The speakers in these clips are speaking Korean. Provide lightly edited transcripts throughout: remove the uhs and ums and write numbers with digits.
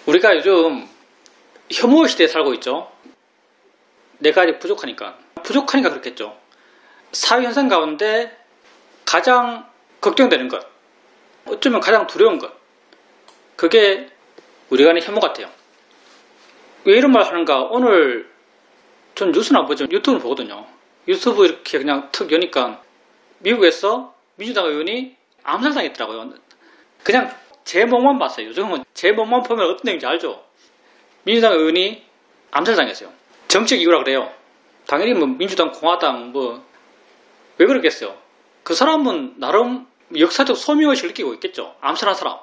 우리가 요즘 혐오 시대에 살고 있죠. 내가 아직 부족하니까 그렇겠죠. 사회 현상 가운데 가장 걱정되는 것, 어쩌면 가장 두려운 것, 그게 우리가 하는 혐오 같아요. 왜 이런 말 하는가? 오늘 전 뉴스는 안 보죠. 유튜브를 보거든요. 유튜브 이렇게 그냥 턱 여니까 미국에서 민주당 의원이 암살당했더라고요. 그냥 제목만 봤어요. 요즘은 제목만 보면 어떤 내용인지 알죠? 민주당 의원이 암살당했어요. 정책 이유라 그래요. 당연히 뭐 민주당, 공화당 왜 그러겠어요? 그 사람은 나름 역사적 소명의식을 느끼고 있겠죠. 암살한 사람.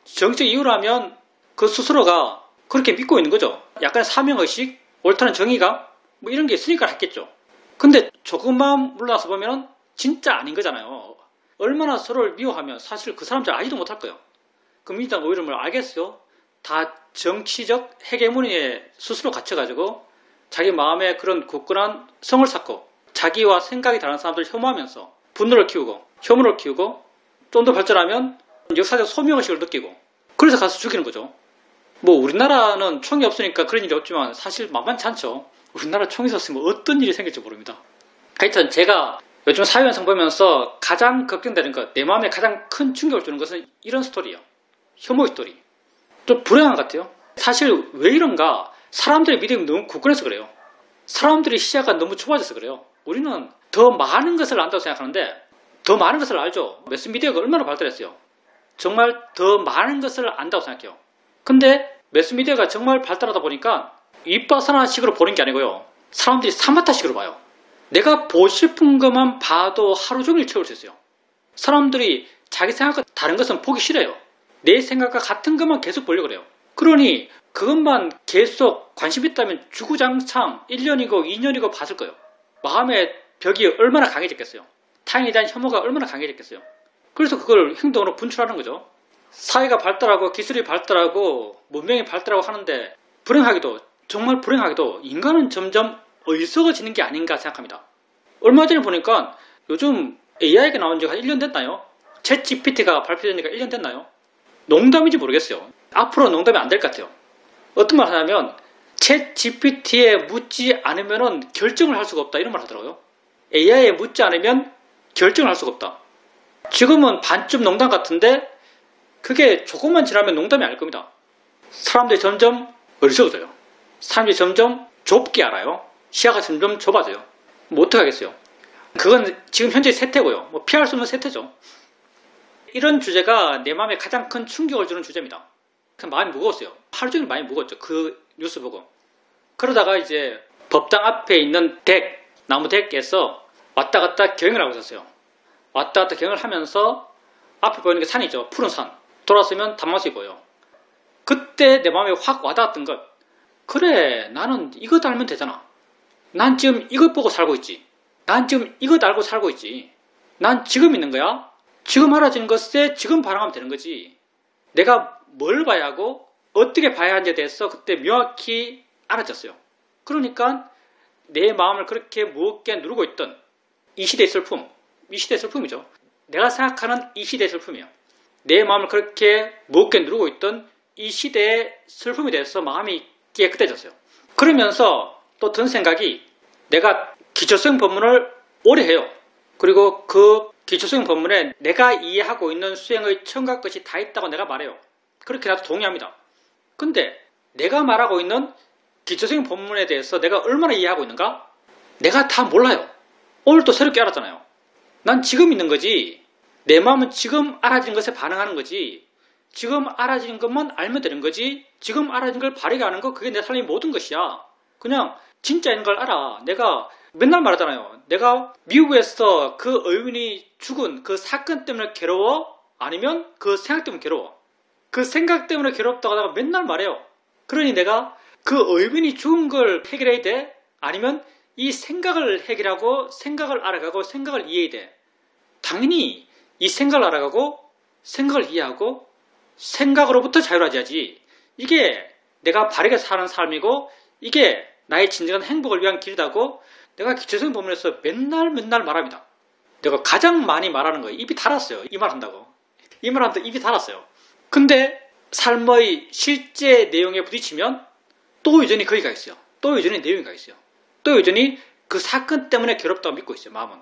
정책 이유라면 그 스스로가 그렇게 믿고 있는 거죠. 약간의 사명의식, 옳다는 정의가 이런 게 있으니까 했겠죠. 근데 조금만 물러나서 보면 진짜 아닌 거잖아요. 얼마나 서로를 미워하면 사실 그 사람 잘 알지도 못할 거예요. 그 민주당 의원을 알겠어요? 다 정치적 헤게모니에 스스로 갇혀가지고 자기 마음에 그런 굳건한 성을 쌓고 자기와 생각이 다른 사람들을 혐오하면서 분노를 키우고 혐오를 키우고 좀 더 발전하면 역사적 소명의식을 느끼고 그래서 가서 죽이는 거죠. 우리나라는 총이 없으니까 그런 일이 없지만 사실 만만치 않죠. 우리나라 총이 있었으면 어떤 일이 생길지 모릅니다. 하여튼 제가 요즘 사회현상 보면서 가장 걱정되는 것, 내 마음에 가장 큰 충격을 주는 것은 이런 스토리예요. 혐오의 스토리. 좀 불행한 것 같아요. 사실 왜 이런가? 사람들의 믿음이 너무 굳건해서 그래요. 사람들의 시야가 너무 좁아져서 그래요. 우리는 더 많은 것을 안다고 생각하는데 더 많은 것을 알죠. 매스미디어가 얼마나 발달했어요. 정말 더 많은 것을 안다고 생각해요. 근데 매스미디어가 정말 발달하다 보니까 윗바사나식으로 보는 게 아니고요. 사람들이 사마타식으로 봐요. 내가 보고 싶은 것만 봐도 하루 종일 채울 수 있어요. 사람들이 자기 생각과 다른 것은 보기 싫어요. 내 생각과 같은 것만 계속 보려고 그래요. 그러니 그것만 계속 관심 있다면 주구장창 1년이고 2년이고 봤을 거예요. 마음의 벽이 얼마나 강해졌겠어요. 타인에 대한 혐오가 얼마나 강해졌겠어요. 그래서 그걸 행동으로 분출하는 거죠. 사회가 발달하고 기술이 발달하고 문명이 발달하고 하는데 불행하게도 정말 불행하게도 인간은 점점 어리석어지는 게 아닌가 생각합니다. 얼마 전에 보니까 요즘 AI가 나온 지가 한 1년 됐나요? 챗 GPT가 발표되니까 1년 됐나요? 농담인지 모르겠어요. 앞으로 농담이 안 될 것 같아요. 어떤 말 하냐면 챗 GPT에 묻지 않으면 결정을 할 수가 없다 이런 말 하더라고요. AI에 묻지 않으면 결정을 할 수가 없다. 지금은 반쯤 농담 같은데 그게 조금만 지나면 농담이 아닐 겁니다. 사람들이 점점 어리석어져요. 사람들이 점점 좁게 알아요. 시야가 점점 좁아져요. 어떡하겠어요. 그건 지금 현재 세태고요. 피할 수 없는 세태죠. 이런 주제가 내 마음에 가장 큰 충격을 주는 주제입니다. 마음이 무거웠어요. 하루 종일 마음이 무거웠죠. 그 뉴스 보고. 그러다가 이제 법당 앞에 있는 나무 덱에서 왔다 갔다 경영을 하고 있었어요. 왔다 갔다 경영을 하면서 앞에 보이는 게 산이죠. 푸른 산. 돌아서면 단마수이 보여요. 그때 내 마음에 확 와닿았던 것. 그래, 나는 이것 알면 되잖아. 난 지금 이것 보고 살고 있지. 난 지금 이것 알고 살고 있지. 난 지금 있는 거야. 지금 알아지는 것에 지금 반응하면 되는 거지. 내가 뭘 봐야 하고 어떻게 봐야 하는지에 대해서 그때 명확히 알아졌어요. 그러니까 내 마음을 그렇게 무겁게 누르고 있던 이 시대의 슬픔. 이 시대의 슬픔이죠. 내가 생각하는 이 시대의 슬픔이에요. 내 마음을 그렇게 무겁게 누르고 있던 이 시대의 슬픔에 대해서 마음이 깨끗해졌어요. 그러면서 또 든 생각이 내가 기초성 법문을 오래 해요. 그리고 그 기초성 법문에 내가 이해하고 있는 수행의 청각 것이 다 있다고 내가 말해요. 그렇게 나도 동의합니다. 근데 내가 말하고 있는 기초성 법문에 대해서 내가 얼마나 이해하고 있는가? 내가 다 몰라요. 오늘 또 새롭게 알았잖아요. 난 지금 있는 거지. 내 마음은 지금 알아진 것에 반응하는 거지. 지금 알아진 것만 알면 되는 거지. 지금 알아진 걸 바르게 하는 거 그게 내 삶의 모든 것이야. 그냥 진짜 있는 걸 알아. 내가 맨날 말하잖아요. 내가 미국에서 그 의원이 죽은 그 사건 때문에 괴로워? 아니면 그 생각 때문에 괴로워? 그 생각 때문에 괴롭다고 내가 맨날 말해요. 그러니 내가 그 의원이 죽은 걸 해결해야 돼? 아니면 이 생각을 해결하고 생각을 알아가고 생각을 이해해야 돼? 당연히 이 생각을 알아가고 생각을 이해하고 생각으로부터 자유로워져야지. 이게 내가 바르게 사는 삶이고 이게 나의 진정한 행복을 위한 길이라고 내가 기초성 법문에서 맨날 말합니다. 내가 가장 많이 말하는 거예요. 입이 달았어요. 이 말 한다고. 이 말 한다고 입이 달았어요. 근데 삶의 실제 내용에 부딪히면 또 여전히 거기가 있어요. 또 여전히 내용이 가 있어요. 또 여전히 그 사건 때문에 괴롭다고 믿고 있어요. 마음은.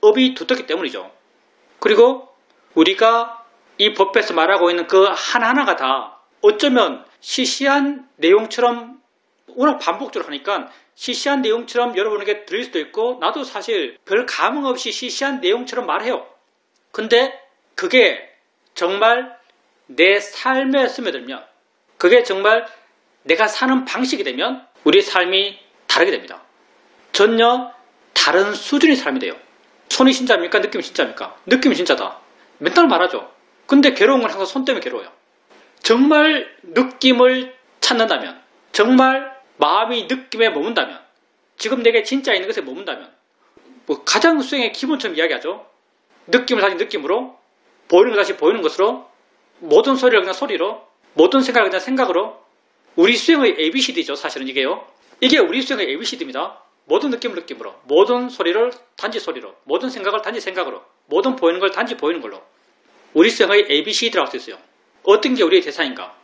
업이 두텁기 때문이죠. 그리고 우리가 이 법에서 말하고 있는 그 하나하나가 다 어쩌면 시시한 내용처럼 워낙 반복적으로 하니까 시시한 내용처럼 여러분에게 들릴 수도 있고 나도 사실 별 감흥 없이 시시한 내용처럼 말해요. 근데 그게 정말 내 삶에 스며들면 그게 정말 내가 사는 방식이 되면 우리 삶이 다르게 됩니다. 전혀 다른 수준의 삶이 돼요. 손이 진짜입니까? 느낌이 진짜입니까? 느낌이 진짜다. 맨날 말하죠. 근데 괴로운 건 항상 손 때문에 괴로워요. 정말 느낌을 찾는다면 정말 마음이 느낌에 머문다면 지금 내게 진짜 있는 것에 머문다면 뭐 가장 수행의 기본처럼 이야기하죠. 느낌을 다시 느낌으로 보이는 걸 다시 보이는 것으로 모든 소리를 그냥 소리로 모든 생각을 그냥 생각으로 우리 수행의 ABCD죠. 사실은 이게요. 이게 우리 수행의 ABCD입니다. 모든 느낌을 느낌으로 모든 소리를 단지 소리로 모든 생각을 단지 생각으로 모든 보이는 걸 단지 보이는 걸로 우리 수행의 ABCD라고 할 수 있어요. 어떤 게 우리의 대상인가.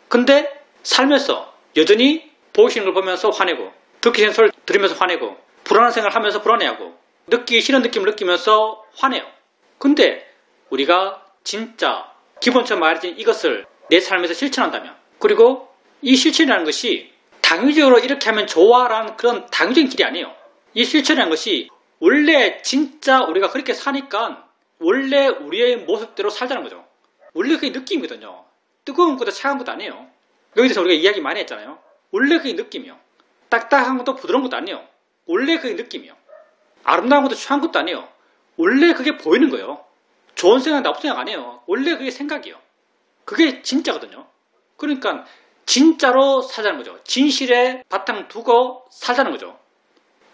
근데 살면서 여전히 보이시는 걸 보면서 화내고 듣기 싫은 소리를 들으면서 화내고 불안한 생각을 하면서 불안해하고 느끼기 싫은 느낌을 느끼면서 화내요. 근데 우리가 진짜 기본적으로 말해진 이것을 내 삶에서 실천한다면 그리고 이 실천이라는 것이 당위적으로 이렇게 하면 좋아라는 그런 당위적인 길이 아니에요. 이 실천이라는 것이 원래 진짜 우리가 그렇게 사니까 원래 우리의 모습대로 살자는 거죠. 원래 그게 느낌이거든요. 뜨거운 것도 차가운 것도 아니에요. 여기 대해서 우리가 이야기 많이 했잖아요. 원래 그게 느낌이요. 딱딱한 것도 부드러운 것도 아니에요. 원래 그게 느낌이요. 아름다운 것도 추한 것도 아니에요. 원래 그게 보이는 거예요. 좋은 생각, 나쁜 생각 아니에요. 원래 그게 생각이에요. 그게 진짜거든요. 그러니까 진짜로 살자는 거죠. 진실에 바탕 두고 살자는 거죠.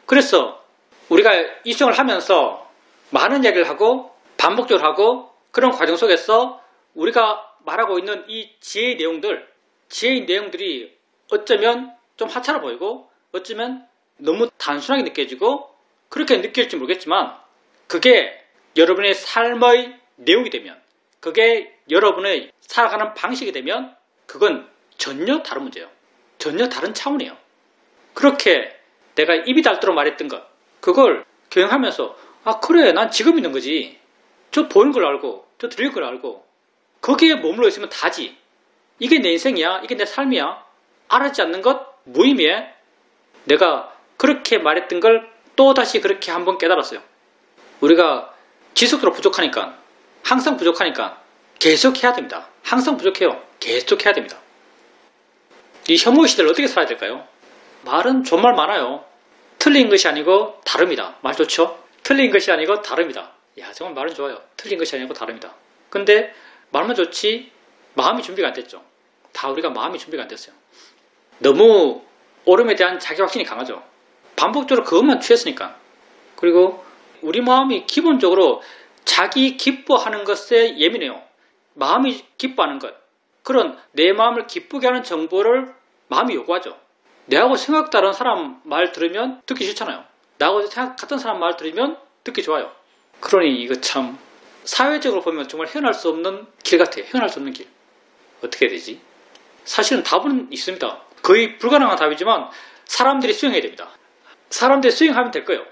그래서 우리가 이 수행을 하면서 많은 이야기를 하고 반복적으로 하고 그런 과정 속에서 우리가 말하고 있는 이 지혜의 내용들이 어쩌면 좀 하찮아 보이고 어쩌면 너무 단순하게 느껴지고 그렇게 느낄지 모르겠지만 그게 여러분의 삶의 내용이 되면 그게 여러분의 살아가는 방식이 되면 그건 전혀 다른 문제예요. 전혀 다른 차원이에요. 그렇게 내가 입이 닳도록 말했던 것 그걸 경영하면서 아 그래 난 지금 있는 거지. 저 보이는 걸 알고 저 들릴 걸 알고 거기에 머물러 있으면 다지. 이게 내 인생이야. 이게 내 삶이야. 알아지 않는 것 무의미해. 내가 그렇게 말했던 걸 또다시 그렇게 한번 깨달았어요. 우리가 지속적으로 부족하니까 항상 부족하니까 계속 해야 됩니다. 항상 부족해요. 계속 해야 됩니다. 이 혐오의 시대를 어떻게 살아야 될까요? 말은 존말 많아요. 틀린 것이 아니고 다릅니다. 말 좋죠? 틀린 것이 아니고 다릅니다. 야 정말 말은 좋아요. 틀린 것이 아니고 다릅니다. 근데 말만 좋지 마음이 준비가 안 됐죠. 다 우리가 마음이 준비가 안 됐어요. 너무 옳음에 대한 자기 확신이 강하죠. 반복적으로 그것만 취했으니까. 그리고 우리 마음이 기본적으로 자기 기뻐하는 것에 예민해요. 마음이 기뻐하는 것. 그런 내 마음을 기쁘게 하는 정보를 마음이 요구하죠. 내하고 생각 다른 사람 말 들으면 듣기 싫잖아요. 나하고 생각 같은 사람 말 들으면 듣기 좋아요. 그러니 이거 참 사회적으로 보면 정말 헤어날 수 없는 길 같아요. 헤어날 수 없는 길. 어떻게 해야 되지? 사실은 답은 있습니다. 거의 불가능한 답이지만 사람들이 수행해야 됩니다. 사람들이 수행하면 될 거예요.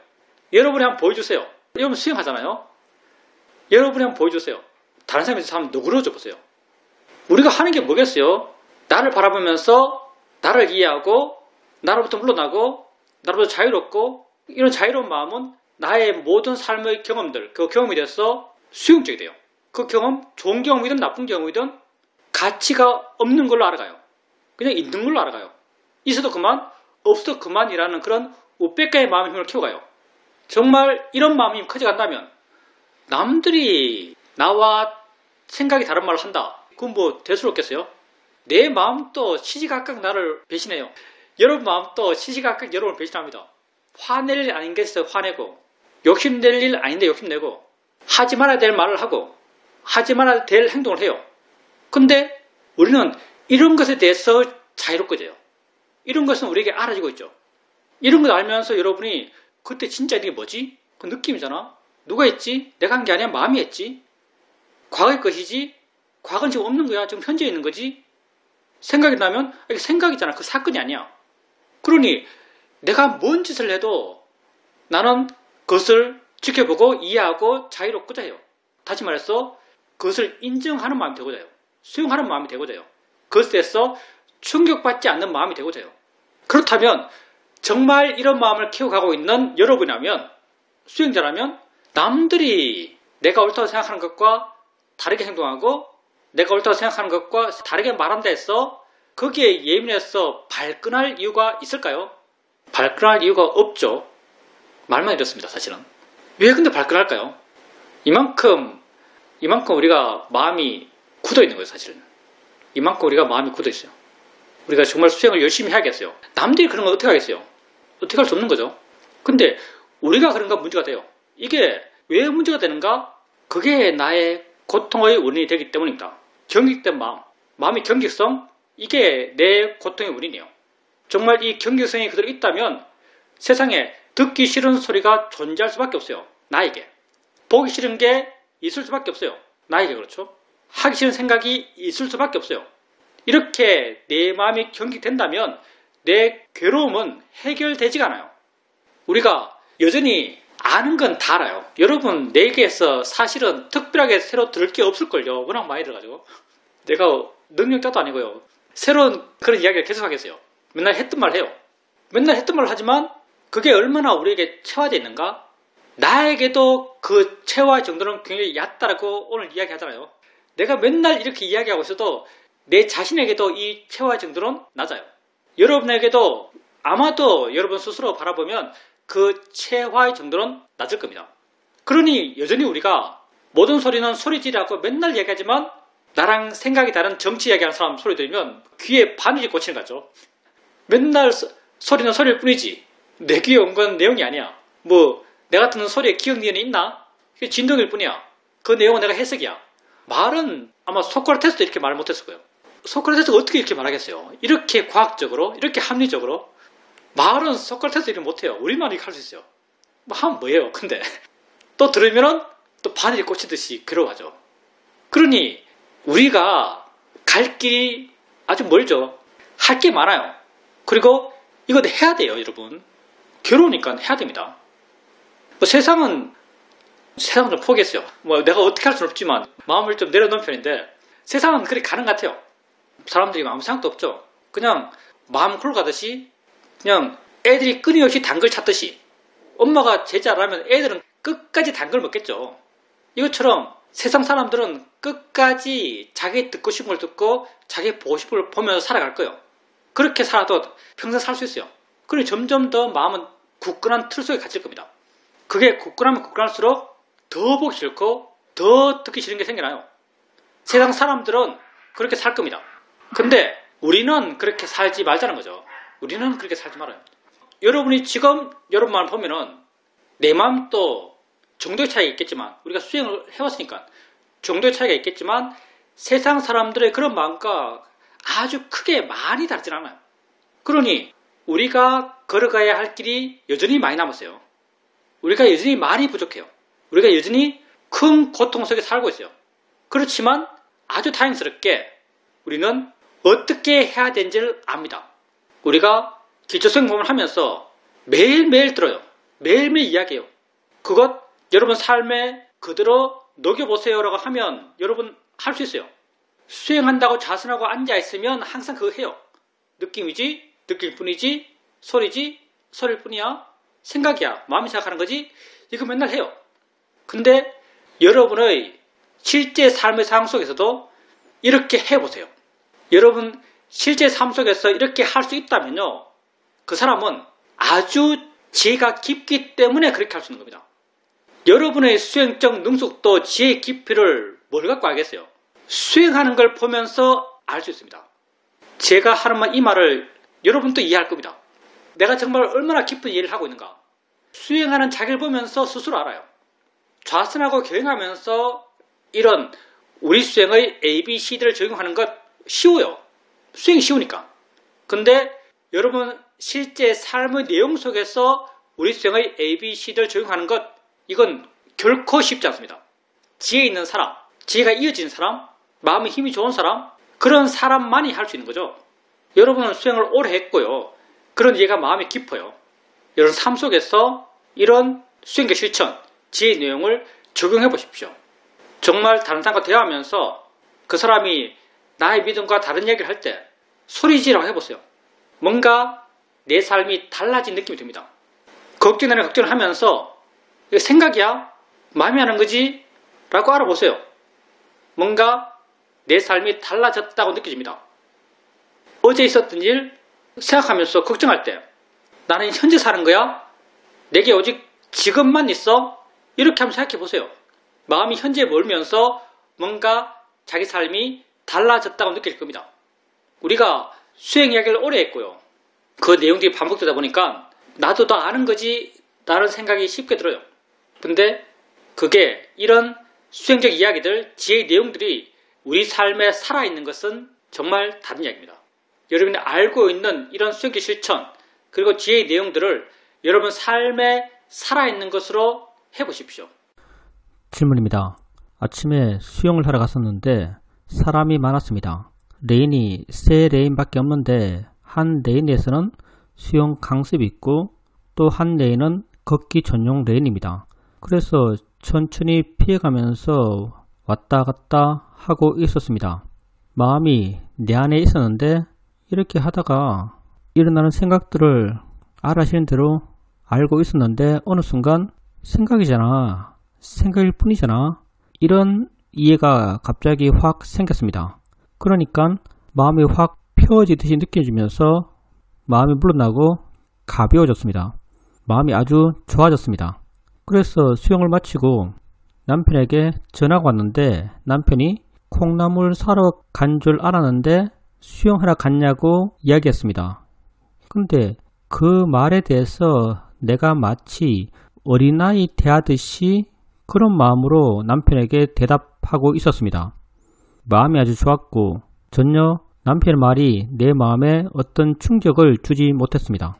여러분이 한번 보여주세요. 여러분 수행하잖아요. 여러분이 한번 보여주세요. 다른 사람이 한번 누구러져 보세요. 우리가 하는 게 뭐겠어요? 나를 바라보면서 나를 이해하고 나로부터 물러나고 나로부터 자유롭고 이런 자유로운 마음은 나의 모든 삶의 경험들 그 경험이 돼서 수용적이 돼요. 그 경험 좋은 경험이든 나쁜 경험이든 가치가 없는 걸로 알아가요. 그냥 있는 걸로 알아가요. 있어도 그만 없어도 그만이라는 그런 우백가의 마음의 힘을 키워가요. 정말 이런 마음이 커져간다면 남들이 나와 생각이 다른 말을 한다. 그건 뭐 대수롭겠어요? 내 마음도 시시각각 나를 배신해요. 여러분 마음도 시시각각 여러분을 배신합니다. 화낼 일 아닌 게 있어요. 화내고 욕심낼 일 아닌데 욕심내고 하지 말아야 될 말을 하고 하지 말아야 될 행동을 해요. 근데 우리는 이런 것에 대해서 자유롭거든요. 이런 것은 우리에게 알아지고 있죠. 이런 걸 알면서 여러분이 그때 진짜 이게 뭐지? 그 느낌이잖아. 누가 했지? 내가 한 게 아니야. 마음이 했지. 과거의 것이지. 과거는 지금 없는 거야. 지금 현재에 있는 거지. 생각이 나면 이게 생각이잖아. 그 사건이 아니야. 그러니 내가 뭔 짓을 해도 나는 그것을 지켜보고 이해하고 자유롭고자 해요. 다시 말해서 그것을 인정하는 마음이 되고자 해요. 수용하는 마음이 되고자 해요. 그것에서 충격받지 않는 마음이 되고자 해요. 그렇다면 정말 이런 마음을 키워가고 있는 여러분이라면, 수행자라면 남들이 내가 옳다고 생각하는 것과 다르게 행동하고 내가 옳다고 생각하는 것과 다르게 말한다 해서 거기에 예민해서 발끈할 이유가 있을까요? 발끈할 이유가 없죠. 말만 이렇습니다. 사실은. 왜 근데 발끈할까요? 이만큼 우리가 마음이 굳어 있는 거예요. 사실은. 이만큼 우리가 마음이 굳어 있어요. 우리가 정말 수행을 열심히 해야겠어요. 남들이 그런 거 어떻게 하겠어요? 어떻게 할 수 없는 거죠. 근데 우리가 그런 건 문제가 돼요. 이게 왜 문제가 되는가? 그게 나의 고통의 원인이 되기 때문입니다. 경직된 마음, 마음의 경직성, 이게 내 고통의 원인이에요. 정말 이 경직성이 그대로 있다면 세상에 듣기 싫은 소리가 존재할 수밖에 없어요. 나에게. 보기 싫은 게 있을 수밖에 없어요. 나에게. 그렇죠? 하기 싫은 생각이 있을 수밖에 없어요. 이렇게 내 마음이 경직된다면 내 괴로움은 해결되지가 않아요. 우리가 여전히 아는 건 다 알아요. 여러분, 내게서 사실은 특별하게 새로 들을 게 없을걸요. 워낙 많이 들어가지고. 내가 능력자도 아니고요. 새로운 그런 이야기를 계속 하겠어요. 맨날 했던 말 해요. 맨날 했던 말을 하지만 그게 얼마나 우리에게 체화되어 있는가? 나에게도 그 체화 정도는 굉장히 얕다라고 오늘 이야기하잖아요. 내가 맨날 이렇게 이야기하고 있어도 내 자신에게도 이 체화 정도는 낮아요. 여러분에게도 아마도 여러분 스스로 바라보면 그 체화의 정도는 낮을 겁니다. 그러니 여전히 우리가 모든 소리는 소리지라고 맨날 얘기하지만 나랑 생각이 다른 정치 이야기하는 사람 소리 들으면 귀에 바늘이 꽂히는 거죠. 맨날 소리는 소리일 뿐이지 내 귀에 온 건 내용이 아니야. 뭐 내가 듣는 소리에 기억 니은이 있나? 그게 진동일 뿐이야. 그 내용은 내가 해석이야. 말은 아마 소크라테스도 이렇게 말 못했을 거예요. 소크라테스가 어떻게 이렇게 말하겠어요? 이렇게 과학적으로, 이렇게 합리적으로. 말은 소크라테스 이렇게 못해요. 우리만 이렇게 할 수 있어요. 뭐 하면 뭐예요? 근데 또 들으면은 또 바늘이 꽂히듯이 괴로워하죠. 그러니 우리가 갈 길이 아주 멀죠. 할 게 많아요. 그리고 이거 해야 돼요, 여러분. 괴로우니까 해야 됩니다. 뭐 세상은 좀 포기했어요. 뭐 내가 어떻게 할 수는 없지만 마음을 좀 내려놓은 편인데 세상은 그렇게 가는 것 같아요. 사람들이 아무 생각도 없죠. 그냥 마음 굴러가듯이 그냥 애들이 끊임없이 단 걸 찾듯이 엄마가 제자를 하면 애들은 끝까지 단 걸 먹겠죠. 이것처럼 세상 사람들은 끝까지 자기 듣고 싶은 걸 듣고 자기 보고 싶은 걸 보면서 살아갈 거예요. 그렇게 살아도 평생 살 수 있어요. 그러니 점점 더 마음은 굳건한 틀 속에 갇힐 겁니다. 그게 굳건하면 굳건할수록 더 보기 싫고 더 듣기 싫은 게 생겨나요. 세상 사람들은 그렇게 살 겁니다. 근데 우리는 그렇게 살지 말자는 거죠. 우리는 그렇게 살지 말아요. 여러분이 지금 여러분 마음을 보면은 내 마음도 정도의 차이가 있겠지만 우리가 수행을 해왔으니까 정도의 차이가 있겠지만 세상 사람들의 그런 마음과 아주 크게 많이 다르진 않아요. 그러니 우리가 걸어가야 할 길이 여전히 많이 남았어요. 우리가 여전히 많이 부족해요. 우리가 여전히 큰 고통 속에 살고 있어요. 그렇지만 아주 다행스럽게 우리는 어떻게 해야 되는지를 압니다. 우리가 기초수행법을 하면서 매일매일 들어요. 매일매일 이야기해요. 그것 여러분 삶에 그대로 녹여보세요라고 하면 여러분 할 수 있어요. 수행한다고 자선하고 앉아있으면 항상 그거 해요. 느낌이지, 느낄 뿐이지, 소리지, 소리일 뿐이야, 생각이야, 마음이 생각하는 거지, 이거 맨날 해요. 근데 여러분의 실제 삶의 상황 속에서도 이렇게 해보세요. 여러분 실제 삶 속에서 이렇게 할 수 있다면요, 그 사람은 아주 지혜가 깊기 때문에 그렇게 할 수 있는 겁니다. 여러분의 수행적 능숙도 지혜의 깊이를 뭘 갖고 알겠어요? 수행하는 걸 보면서 알 수 있습니다. 제가 하는 이 말을 여러분도 이해할 겁니다. 내가 정말 얼마나 깊은 이해를 하고 있는가. 수행하는 자기를 보면서 스스로 알아요. 좌선하고 경영하면서 이런 우리 수행의 ABCD를 적용하는 것 쉬워요. 수행이 쉬우니까. 근데 여러분 실제 삶의 내용 속에서 우리 수행의 ABCD를 적용하는 것, 이건 결코 쉽지 않습니다. 지혜 있는 사람, 지혜가 이어지는 사람, 마음이 힘이 좋은 사람, 그런 사람만이 할 수 있는 거죠. 여러분은 수행을 오래 했고요. 그런 이해가 마음이 깊어요. 여러분 삶 속에서 이런 수행의 실천, 지혜의 내용을 적용해 보십시오. 정말 다른 사람과 대화하면서 그 사람이 나의 믿음과 다른 얘기를 할 때 소리 지르라고 해보세요. 뭔가 내 삶이 달라진 느낌이 듭니다. 걱정되는 걱정을 하면서 이거 생각이야? 마음이 하는 거지? 라고 알아보세요. 뭔가 내 삶이 달라졌다고 느껴집니다. 어제 있었던 일 생각하면서 걱정할 때 나는 현재 사는 거야? 내게 오직 지금만 있어? 이렇게 한번 생각해 보세요. 마음이 현재에 몰면서 뭔가 자기 삶이 달라졌다고 느낄 겁니다. 우리가 수행 이야기를 오래 했고요. 그 내용들이 반복되다 보니까 나도 더 아는 거지 라는 생각이 쉽게 들어요. 근데 그게 이런 수행적 이야기들, 지혜의 내용들이 우리 삶에 살아있는 것은 정말 다른 이야기입니다. 여러분이 알고 있는 이런 수행적 실천 그리고 지혜의 내용들을 여러분 삶에 살아있는 것으로 해보십시오. 질문입니다. 아침에 수영을 하러 갔었는데 사람이 많았습니다. 레인이 3레인밖에 없는데 한 레인에서는 수영 강습이 있고 또 한 레인은 걷기 전용 레인입니다. 그래서 천천히 피해가면서 왔다 갔다 하고 있었습니다. 마음이 내 안에 있었는데 이렇게 하다가 일어나는 생각들을 알아시는 대로 알고 있었는데 어느 순간 생각이잖아, 생각일 뿐이잖아, 이런 이해가 갑자기 확 생겼습니다. 그러니까 마음이 확 펴지듯이 느껴지면서 마음이 물러나고 가벼워졌습니다. 마음이 아주 좋아졌습니다. 그래서 수영을 마치고 남편에게 전화가 왔는데 남편이 콩나물 사러 간 줄 알았는데 수영하러 갔냐고 이야기했습니다. 근데 그 말에 대해서 내가 마치 어린아이 대하듯이 그런 마음으로 남편에게 대답하고 있었습니다. 마음이 아주 좋았고 전혀 남편의 말이 내 마음에 어떤 충격을 주지 못했습니다.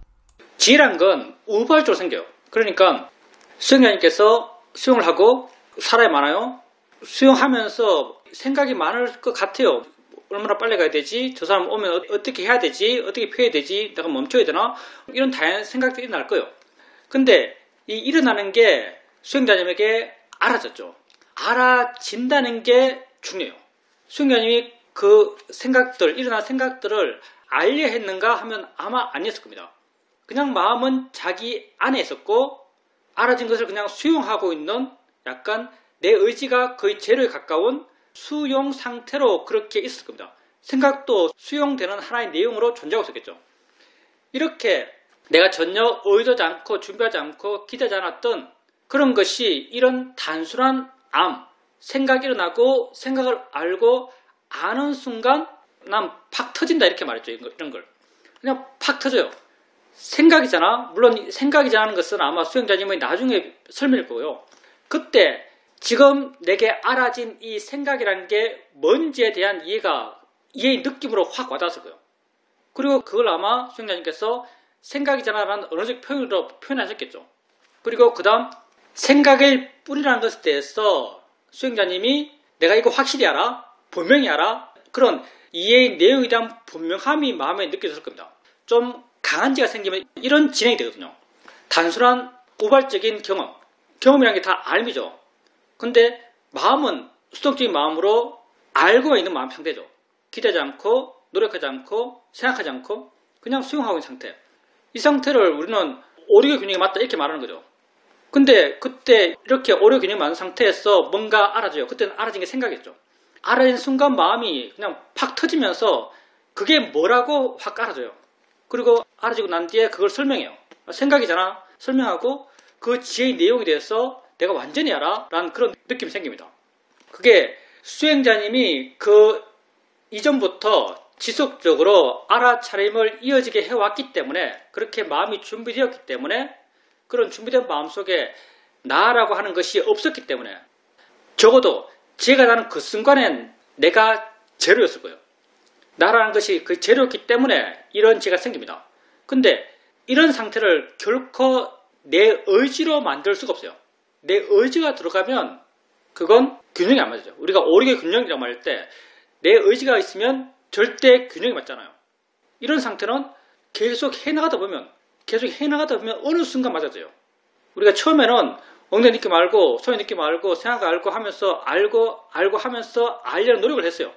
지혜란 건 우발적으로 생겨요. 그러니까 수영자님께서 수영을 하고 사람이 많아요. 수영하면서 생각이 많을 것 같아요. 얼마나 빨리 가야 되지? 저 사람 오면 어떻게 해야 되지? 어떻게 피해야 되지? 내가 멈춰야 되나? 이런 다양한 생각들이 일어날 거예요. 근데 이 일어나는 게 수영자님에게 알아졌죠. 알아진다는 게 중요해요. 수영자님이 그 생각들, 일어난 생각들을 알려 했는가 하면 아마 아니었을 겁니다. 그냥 마음은 자기 안에 있었고 알아진 것을 그냥 수용하고 있는 약간 내 의지가 거의 제로에 가까운 수용 상태로 그렇게 있을 겁니다. 생각도 수용되는 하나의 내용으로 존재하고 있었겠죠. 이렇게 내가 전혀 의도하지 않고 준비하지 않고 기대하지 않았던 그런 것이 이런 단순한 생각이 일어나고 생각을 알고 아는 순간 난 팍 터진다 이렇게 말했죠. 이런 걸. 그냥 팍 터져요. 생각이잖아. 물론 생각이잖아 하는 것은 아마 수행자님의 나중에 설명일 거고요. 그때 지금 내게 알아진 이 생각이라는 게 뭔지에 대한 이해의 느낌으로 확 와닿았을 거예요. 그리고 그걸 아마 수행자님께서 생각이잖아 라는 언어적 표현으로 표현하셨겠죠. 그리고 그 다음 생각일 뿐이라는 것에 대해서 수행자님이 내가 이거 확실히 알아? 분명히 알아? 그런 이해의 내용에 대한 분명함이 마음에 느껴졌을 겁니다. 좀 강한 지가 생기면 이런 진행이 되거든요. 단순한 우발적인 경험이라는 게 다 알미죠. 근데 마음은 수동적인 마음으로 알고만 있는 마음 상태죠. 기대하지 않고 노력하지 않고 생각하지 않고 그냥 수용하고 있는 상태. 이 상태를 우리는 오류의 균형이 맞다 이렇게 말하는 거죠. 근데 그때 이렇게 오류의 균형이 맞는 상태에서 뭔가 알아져요. 그때는 알아진 게 생각이었죠. 알아진 순간 마음이 그냥 팍 터지면서 그게 뭐라고 확 알아져요. 그리고 알아지고 난 뒤에 그걸 설명해요. 생각이잖아. 설명하고 그 지혜의 내용에 대해서 내가 완전히 알아 라는 그런 느낌이 생깁니다. 그게 수행자님이 그 이전부터 지속적으로 알아차림을 이어지게 해왔기 때문에 그렇게 마음이 준비되었기 때문에 그런 준비된 마음속에 나라고 하는 것이 없었기 때문에 적어도 지혜가 나는 그 순간엔 내가 제로였을 거예요. 나라는 것이 그 제로였기 때문에 이런 지혜가 생깁니다. 근데 이런 상태를 결코 내 의지로 만들 수가 없어요. 내 의지가 들어가면 그건 균형이 안 맞아요. 우리가 오류의 균형이라고 말할 때 내 의지가 있으면 절대 균형이 맞잖아요. 이런 상태는 계속 해나가다 보면 어느 순간 맞아져요. 우리가 처음에는 엉덩이 느낌 알고 손에 느낌 알고 생각 알고 하면서 알고 하면서 알려는 노력을 했어요.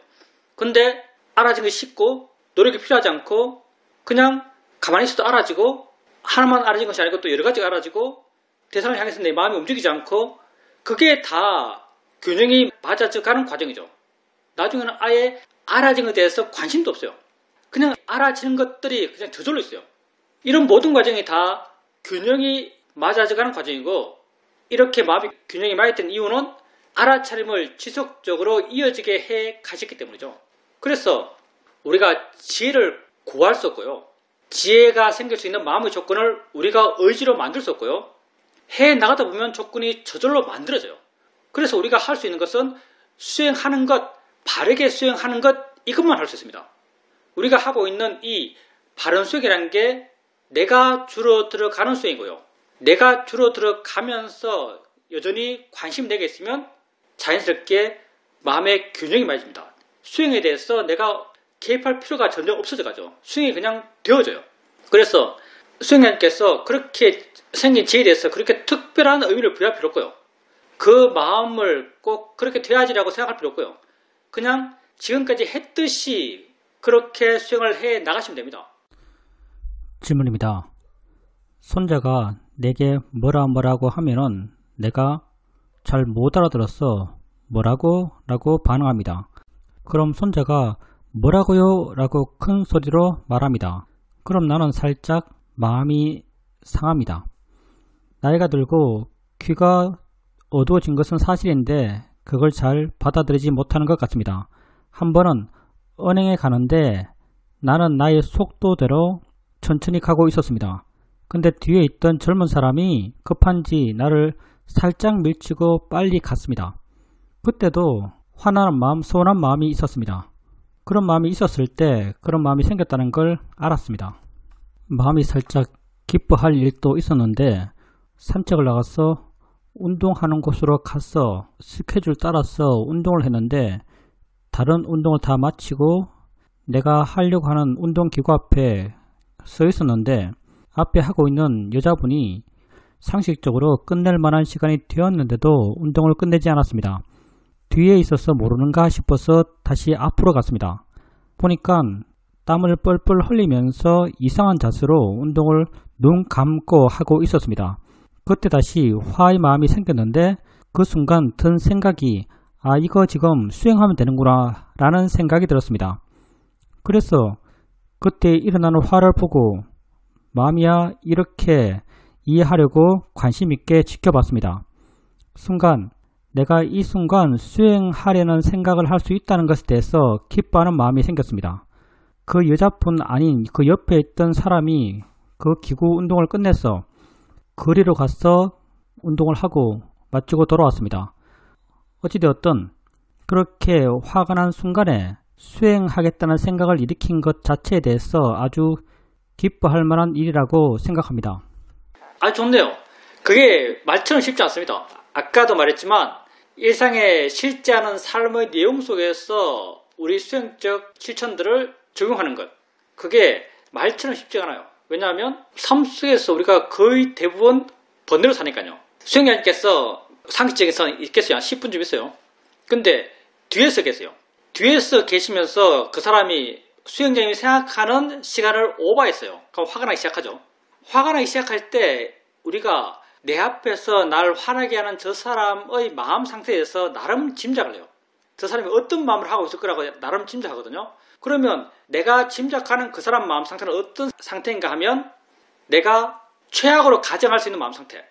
근데 알아지는 게 쉽고 노력이 필요하지 않고 그냥 가만히 있어도 알아지고 하나만 알아진 것이 아니고 또 여러 가지가 알아지고 대상을 향해서 내 마음이 움직이지 않고 그게 다 균형이 맞아져 가는 과정이죠. 나중에는 아예 알아진 것에 대해서 관심도 없어요. 그냥 알아지는 것들이 그냥 저절로 있어요. 이런 모든 과정이 다 균형이 맞아져 가는 과정이고 이렇게 마음이 균형이 맞았던 이유는 알아차림을 지속적으로 이어지게 해 가셨기 때문이죠. 그래서 우리가 지혜를 구할 수 없고요. 지혜가 생길 수 있는 마음의 조건을 우리가 의지로 만들 수 없고요. 해 나가다 보면 조건이 저절로 만들어져요. 그래서 우리가 할 수 있는 것은 수행하는 것, 바르게 수행하는 것 이것만 할 수 있습니다. 우리가 하고 있는 이 바른 수행이라는 게 내가 줄어들어가는 수행이고요. 내가 줄어들어가면서 여전히 관심 내게 있으면 자연스럽게 마음의 균형이 맞아집니다. 수행에 대해서 내가 개입할 필요가 전혀 없어져 가죠. 수행이 그냥 되어져요. 그래서 수행자님께서 그렇게 생긴 지혜에 대해서 그렇게 특별한 의미를 부여할 필요 없고요. 그 마음을 꼭 그렇게 돼야지라고 생각할 필요 없고요. 그냥 지금까지 했듯이 그렇게 수행을 해 나가시면 됩니다. 질문입니다. 손자가 내게 뭐라고 하면은 내가 잘 못 알아들었어. 뭐라고? 라고 반응합니다. 그럼 손자가 뭐라고요? 라고 큰 소리로 말합니다. 그럼 나는 살짝 마음이 상합니다. 나이가 들고 귀가 어두워진 것은 사실인데 그걸 잘 받아들이지 못하는 것 같습니다. 한 번은 은행에 가는데 나는 나의 속도대로 천천히 가고 있었습니다. 근데 뒤에 있던 젊은 사람이 급한지 나를 살짝 밀치고 빨리 갔습니다. 그때도 화나는 마음, 서운한 마음이 있었습니다. 그런 마음이 있었을 때 그런 마음이 생겼다는 걸 알았습니다. 마음이 살짝 기뻐할 일도 있었는데 산책을 나가서 운동하는 곳으로 가서 스케줄 따라서 운동을 했는데 다른 운동을 다 마치고 내가 하려고 하는 운동기구 앞에 서 있었는데 앞에 하고 있는 여자분이 상식적으로 끝낼 만한 시간이 되었는데도 운동을 끝내지 않았습니다. 뒤에 있어서 모르는가 싶어서 다시 앞으로 갔습니다. 보니까 땀을 뻘뻘 흘리면서 이상한 자세로 운동을 눈 감고 하고 있었습니다. 그때 다시 화의 마음이 생겼는데 그 순간 든 생각이 이거 지금 수행하면 되는구나 라는 생각이 들었습니다. 그래서 그때 일어나는 화를 보고 마음이야 이렇게 이해하려고 관심 있게 지켜봤습니다. 순간 내가 이 순간 수행하려는 생각을 할 수 있다는 것에 대해서 기뻐하는 마음이 생겼습니다. 그 여자뿐 아닌 그 옆에 있던 사람이 그 기구 운동을 끝내서 거리로 가서 운동을 하고 마치고 돌아왔습니다. 어찌되었든 그렇게 화가 난 순간에 수행하겠다는 생각을 일으킨 것 자체에 대해서 아주 기뻐할 만한 일이라고 생각합니다. 좋네요. 그게 말처럼 쉽지 않습니다. 아까도 말했지만 일상에 실제하는 삶의 내용 속에서 우리 수행적 실천들을 적용하는 것, 그게 말처럼 쉽지 않아요. 왜냐하면 삶 속에서 우리가 거의 대부분 번뇌로 사니까요. 수행자님께서 상식적에서 있겠어요. 한 10분쯤 있어요. 근데 뒤에서 계세요. 뒤에서 계시면서 그 사람이 수행자님이 생각하는 시간을 오버했어요. 그럼 화가 나기 시작하죠. 화가 나기 시작할 때 우리가 내 앞에서 날 화나게 하는 저 사람의 마음 상태에 대해서 나름 짐작을 해요. 저 사람이 어떤 마음을 하고 있을 거라고 나름 짐작하거든요. 그러면 내가 짐작하는 그 사람 마음 상태는 어떤 상태인가 하면 내가 최악으로 가정할 수 있는 마음 상태.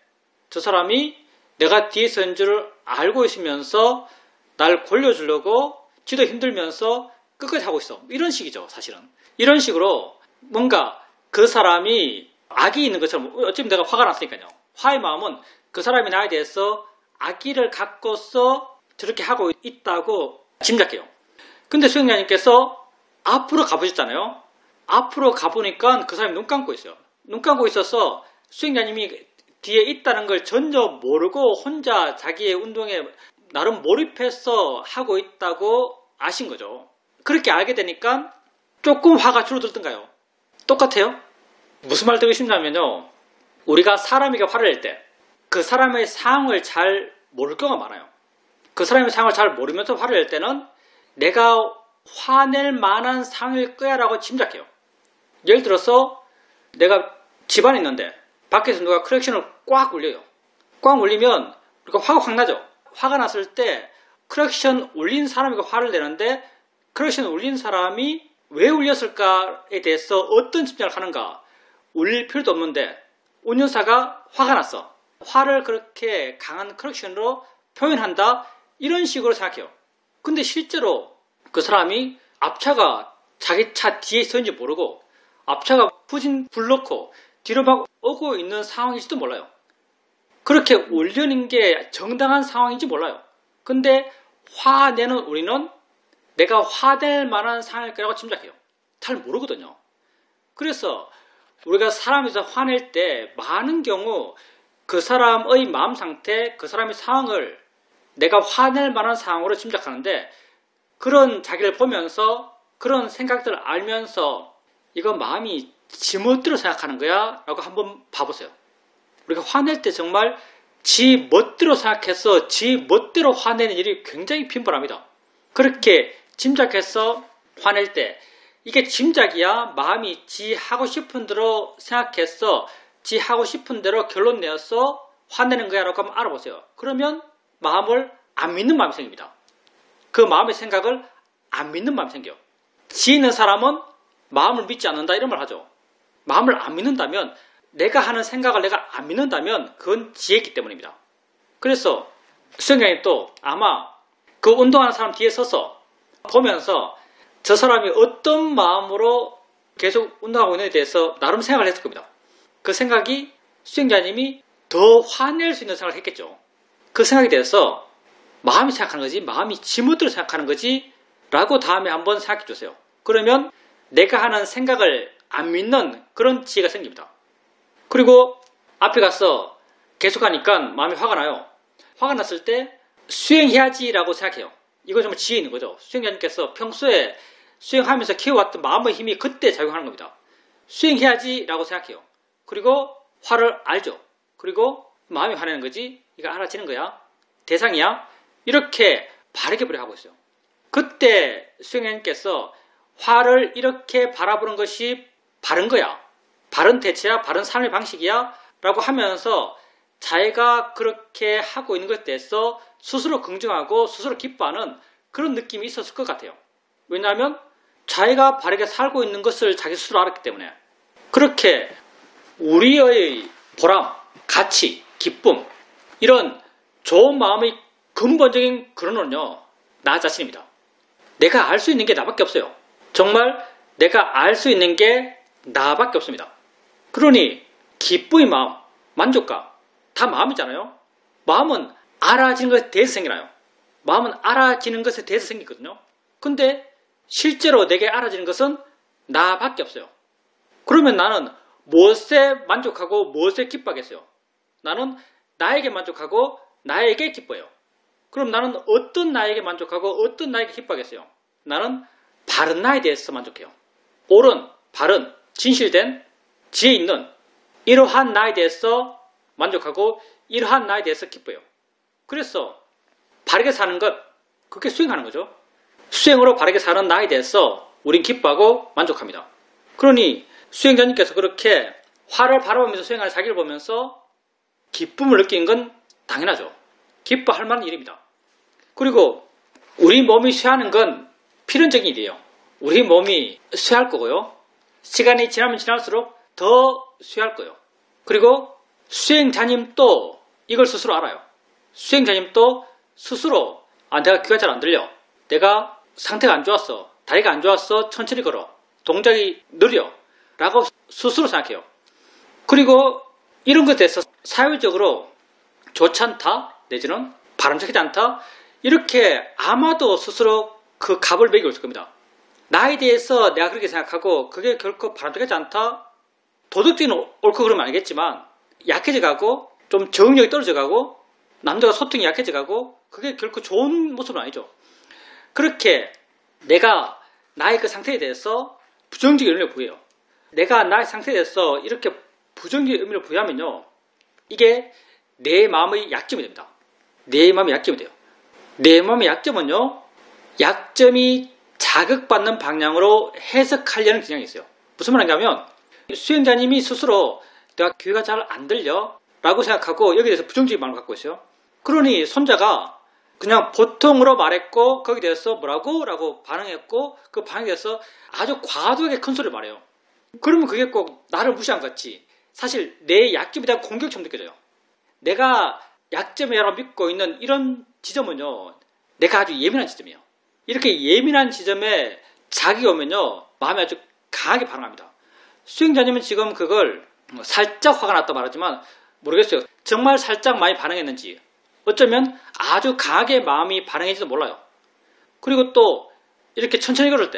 저 사람이 내가 뒤에 있는 줄을 알고 있으면서 날 골려주려고 지도 힘들면서 끝까지 하고 있어. 이런 식이죠, 사실은. 이런 식으로 뭔가 그 사람이 악이 있는 것처럼, 어쩌면 내가 화가 났으니까요. 화의 마음은 그 사람이 나에 대해서 악의를 갖고서 저렇게 하고 있다고 짐작해요. 근데 수행자님께서 앞으로 가보셨잖아요. 앞으로 가보니까 그 사람이 눈 감고 있어요. 눈 감고 있어서 수행자님이 뒤에 있다는 걸 전혀 모르고 혼자 자기의 운동에 나름 몰입해서 하고 있다고 아신 거죠. 그렇게 알게 되니까 조금 화가 줄어들던가요? 똑같아요. 무슨 말 듣고 싶냐면요. 우리가 사람에게 화를 낼 때 그 사람의 상황을 잘 모를 경우가 많아요. 그 사람의 상황을 잘 모르면서 화를 낼 때는 내가 화낼 만한 상황일 거야 라고 짐작해요. 예를 들어서 내가 집안에 있는데 밖에서 누가 클락션을 꽉 울려요. 꽉 울리면 우리가 화가 확 나죠. 화가 났을 때 클락션 울린 사람에게 화를 내는데 클락션 울린 사람이 왜 울렸을까에 대해서 어떤 짐작을 하는가. 울릴 필요도 없는데 운전사가 화가 났어. 화를 그렇게 강한 클락션으로 표현한다. 이런 식으로 생각해요. 근데 실제로 그 사람이 앞차가 자기 차 뒤에 있었는지 모르고 앞차가 후진 불넣고 뒤로 막 오고 있는 상황일지도 몰라요. 그렇게 울려는 게 정당한 상황인지 몰라요. 근데 화내는 우리는 내가 화낼 만한 상황일 거라고 짐작해요. 잘 모르거든요. 그래서 우리가 사람에서 화낼 때 많은 경우 그 사람의 마음 상태, 그 사람의 상황을 내가 화낼 만한 상황으로 짐작하는데 그런 자기를 보면서 그런 생각들을 알면서 이거 마음이 지멋대로 생각하는 거야 라고 한번 봐보세요. 우리가 화낼 때 정말 지 멋대로 생각해서 지 멋대로 화내는 일이 굉장히 빈번합니다. 그렇게 짐작해서 화낼 때 이게 짐작이야 마음이 지 하고 싶은 대로 생각해서 지 하고 싶은 대로 결론 내어서 화내는 거야 라고 한번 알아보세요. 그러면 마음을 안 믿는 마음이 생깁니다. 그 마음의 생각을 안 믿는 마음이 생겨요. 지혜 있는 사람은 마음을 믿지 않는다 이런 말 하죠. 마음을 안 믿는다면 내가 하는 생각을 내가 안 믿는다면 그건 지혜이기 때문입니다. 그래서 수영장님 또 아마 그 운동하는 사람 뒤에 서서 보면서 저 사람이 어떤 마음으로 계속 운동하고 있는지에 대해서 나름 생각을 했을 겁니다. 그 생각이 수영자님이 더 화낼 수 있는 생각을 했겠죠. 그 생각에 대해서 마음이 생각하는 거지 마음이 지멋대로 생각하는 거지 라고 다음에 한번 생각해 주세요. 그러면 내가 하는 생각을 안 믿는 그런 지혜가 생깁니다. 그리고 앞에 가서 계속 하니까 마음이 화가 나요. 화가 났을 때 수행해야지 라고 생각해요. 이건 정말 지혜 있는 거죠. 수행자님께서 평소에 수행하면서 키워왔던 마음의 힘이 그때 작용하는 겁니다. 수행해야지 라고 생각해요. 그리고 화를 알죠. 그리고 마음이 화내는 거지 이거 알아지는 거야. 대상이야. 이렇게 바르게 하고 있어요. 그때 수행자님께서 화를 이렇게 바라보는 것이 바른 거야. 바른 대체야. 바른 삶의 방식이야. 라고 하면서 자기가 그렇게 하고 있는 것에 대해서 스스로 긍정하고 스스로 기뻐하는 그런 느낌이 있었을 것 같아요. 왜냐하면 자기가 바르게 살고 있는 것을 자기 스스로 알았기 때문에. 그렇게 우리의 보람, 가치, 기쁨 이런 좋은 마음의 근본적인 근원은요. 나 자신입니다. 내가 알 수 있는 게 나밖에 없어요. 정말 내가 알 수 있는 게 나밖에 없습니다. 그러니 기쁨의 마음, 만족감 다 마음이잖아요. 마음은 알아지는 것에 대해서 생기나요? 마음은 알아지는 것에 대해서 생기거든요. 근데 실제로 내게 알아지는 것은 나밖에 없어요. 그러면 나는 무엇에 만족하고 무엇에 기뻐하겠어요? 나는 나에게 만족하고 나에게 기뻐요. 그럼 나는 어떤 나에게 만족하고 어떤 나에게 기뻐하겠어요? 나는 바른 나에 대해서 만족해요. 옳은, 바른, 진실된, 지혜 있는 이러한 나에 대해서 만족하고 이러한 나에 대해서 기뻐요. 그래서 바르게 사는 것, 그게 수행하는 거죠. 수행으로 바르게 사는 나에 대해서 우린 기뻐하고 만족합니다. 그러니 수행자님께서 그렇게 화를 바라보면서 수행하는 자기를 보면서 기쁨을 느끼는 건 당연하죠. 기뻐할 만한 일입니다. 그리고 우리 몸이 쇠하는 건 필연적인 일이에요. 우리 몸이 쇠할 거고요. 시간이 지나면 지날수록 더 쇠할 거예요. 그리고 수행자님도 이걸 스스로 알아요. 수행자님도 스스로 내가 귀가 잘 안 들려. 내가 상태가 안 좋았어. 다리가 안 좋았어. 천천히 걸어. 동작이 느려. 라고 스스로 생각해요. 그리고 이런 것에 대해서 사회적으로 좋지 않다. 내지는 바람직하지 않다. 이렇게 아마도 스스로 그 값을 매기고 있을 겁니다. 나에 대해서 내가 그렇게 생각하고 그게 결코 바람직하지 않다. 도덕적인 옳고 그러면 아니겠지만 약해져가고 좀 적응력이 떨어져가고 남들과 소통이 약해져가고 그게 결코 좋은 모습은 아니죠. 그렇게 내가 나의 그 상태에 대해서 부정적인 의미를 부여해요. 내가 나의 상태에 대해서 이렇게 부정적인 의미를 부여하면요. 이게 내 마음의 약점이 됩니다. 내 마음의 약점이 돼요. 내 마음의 약점은요. 약점이 자극받는 방향으로 해석하려는 경향이 있어요. 무슨 말인가 하면 수행자님이 스스로 내가 귀가 잘 안 들려 라고 생각하고 여기에 대해서 부정적인 마음을 갖고 있어요. 그러니 손자가 그냥 보통으로 말했고 거기에 대해서 뭐라고? 라고 반응했고 그 반응에 대해서 아주 과도하게 큰 소리를 말해요. 그러면 그게 꼭 나를 무시한 것 같지. 사실 내 약점에 대한 공격처럼 느껴져요. 내가 약점이라고 믿고 있는 이런 지점은요. 내가 아주 예민한 지점이에요. 이렇게 예민한 지점에 자극이 오면요. 마음이 아주 강하게 반응합니다. 수행자님은 지금 그걸 살짝 화가 났다 말하지만 모르겠어요. 정말 살짝 많이 반응했는지 어쩌면 아주 강하게 마음이 반응했지도 몰라요. 그리고 또 이렇게 천천히 걸을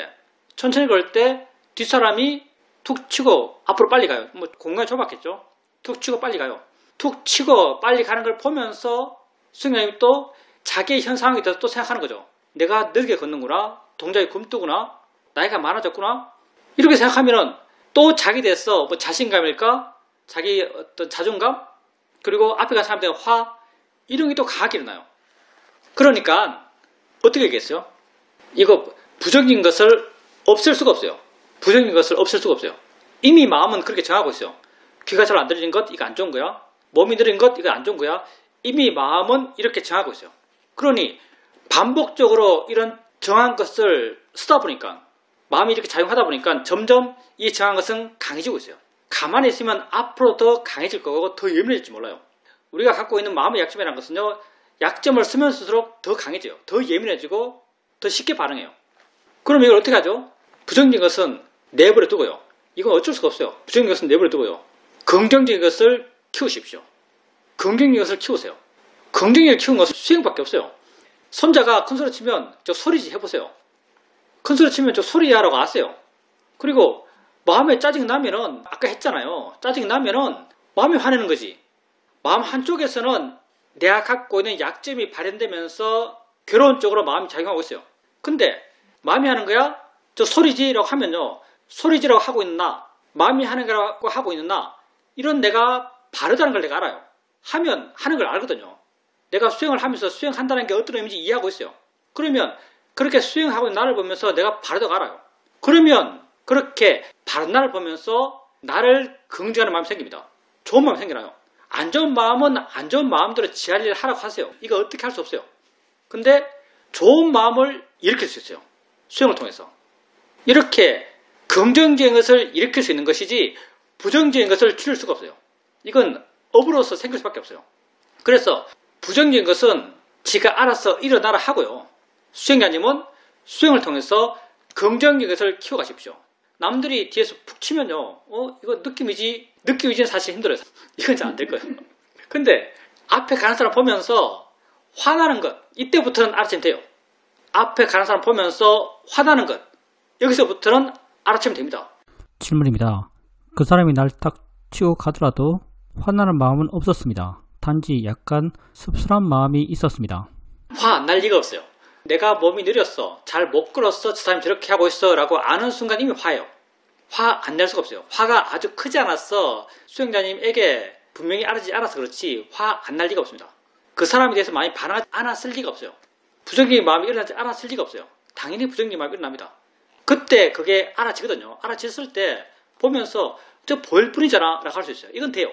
때 뒷사람이 툭 치고 앞으로 빨리 가요. 뭐 공간이 좁았겠죠. 툭 치고 빨리 가요. 툭 치고 빨리 가는 걸 보면서 수행자님이 또 자기의 현 상황에 대해서 또 생각하는 거죠. 내가 늦게 걷는구나. 동작이 굼뜨구나. 나이가 많아졌구나. 이렇게 생각하면은 또 자기에 대해서 뭐 자신감일까? 자기 어떤 자존감? 그리고 앞에 간 사람들의 화? 이런 게 또 강하게 일어나요. 그러니까 어떻게 얘기했어요? 이거 부정적인 것을 없앨 수가 없어요. 부정적인 것을 없앨 수가 없어요. 이미 마음은 그렇게 정하고 있어요. 귀가 잘 안 들리는 것 이거 안 좋은 거야. 몸이 느린 것 이거 안 좋은 거야. 이미 마음은 이렇게 정하고 있어요. 그러니 반복적으로 이런 정한 것을 쓰다 보니까 마음이 이렇게 작용하다 보니까 점점 이 정한 것은 강해지고 있어요. 가만히 있으면 앞으로 더 강해질 거고 더 예민해질지 몰라요. 우리가 갖고 있는 마음의 약점이라는 것은요. 약점을 쓰면 쓸수록 더 강해져요. 더 예민해지고 더 쉽게 반응해요. 그럼 이걸 어떻게 하죠? 부정적인 것은 내버려 두고요. 이건 어쩔 수가 없어요. 부정적인 것은 내버려 두고요. 긍정적인 것을 키우십시오. 긍정적인 것을 키우세요. 긍정적인 것을 키우는 것은 수행밖에 없어요. 손자가 큰 소리 치면 저 소리지 해보세요. 큰 소리 치면 저 소리야라고 아세요. 그리고 마음에 짜증 나면은 아까 했잖아요. 짜증 나면은 마음이 화내는 거지. 마음 한쪽에서는 내가 갖고 있는 약점이 발현되면서 괴로운 쪽으로 마음이 작용하고 있어요. 근데 마음이 하는 거야? 저 소리지라고 하면요. 소리지라고 하고 있는 나, 마음이 하는 거라고 하고 있는 나, 이런 내가 바르다는 걸 내가 알아요. 하면 하는 걸 알거든요. 내가 수행을 하면서 수행한다는 게 어떤 의미인지 이해하고 있어요. 그러면 그렇게 수행하고 있는 나를 보면서 내가 바르다고 알아요. 그러면 그렇게 바른 나를 보면서 나를 긍정하는 마음이 생깁니다. 좋은 마음이 생기나요? 안 좋은 마음은 안 좋은 마음대로 지할 일을 하라고 하세요. 이거 어떻게 할 수 없어요. 근데 좋은 마음을 일으킬 수 있어요. 수행을 통해서. 이렇게 긍정적인 것을 일으킬 수 있는 것이지 부정적인 것을 줄일 수가 없어요. 이건 업으로서 생길 수밖에 없어요. 그래서 부정적인 것은 지가 알아서 일어나라 하고요. 수행자님은 수행을 통해서 긍정적인 것을 키워가십시오. 남들이 뒤에서 푹 치면요. 이거 느낌이지는 사실 힘들어요. 이건 잘 안 될 거예요. 근데 앞에 가는 사람 보면서 화나는 것 이때부터는 알아채면 돼요. 앞에 가는 사람 보면서 화나는 것 여기서부터는 알아채면 됩니다. 질문입니다. 그 사람이 날 딱 치고 가더라도 화나는 마음은 없었습니다. 단지 약간 씁쓸한 마음이 있었습니다. 화 안 날 리가 없어요. 내가 몸이 느렸어. 잘 못 걸었어. 저 사람이 저렇게 하고 있어. 라고 아는 순간 이미 화예요. 화 안 날 수가 없어요. 화가 아주 크지 않았어. 수행자님에게 분명히 알아서 그렇지 화 안 날 리가 없습니다. 그 사람에 대해서 많이 반응하지 않았을 리가 없어요. 부정적인 마음이 일어나지 않았을 리가 없어요. 당연히 부정적인 마음이 일어납니다. 그때 그게 알아지거든요. 알아졌을 때 보면서 저 보일 뿐이잖아 라고 할 수 있어요. 이건 돼요.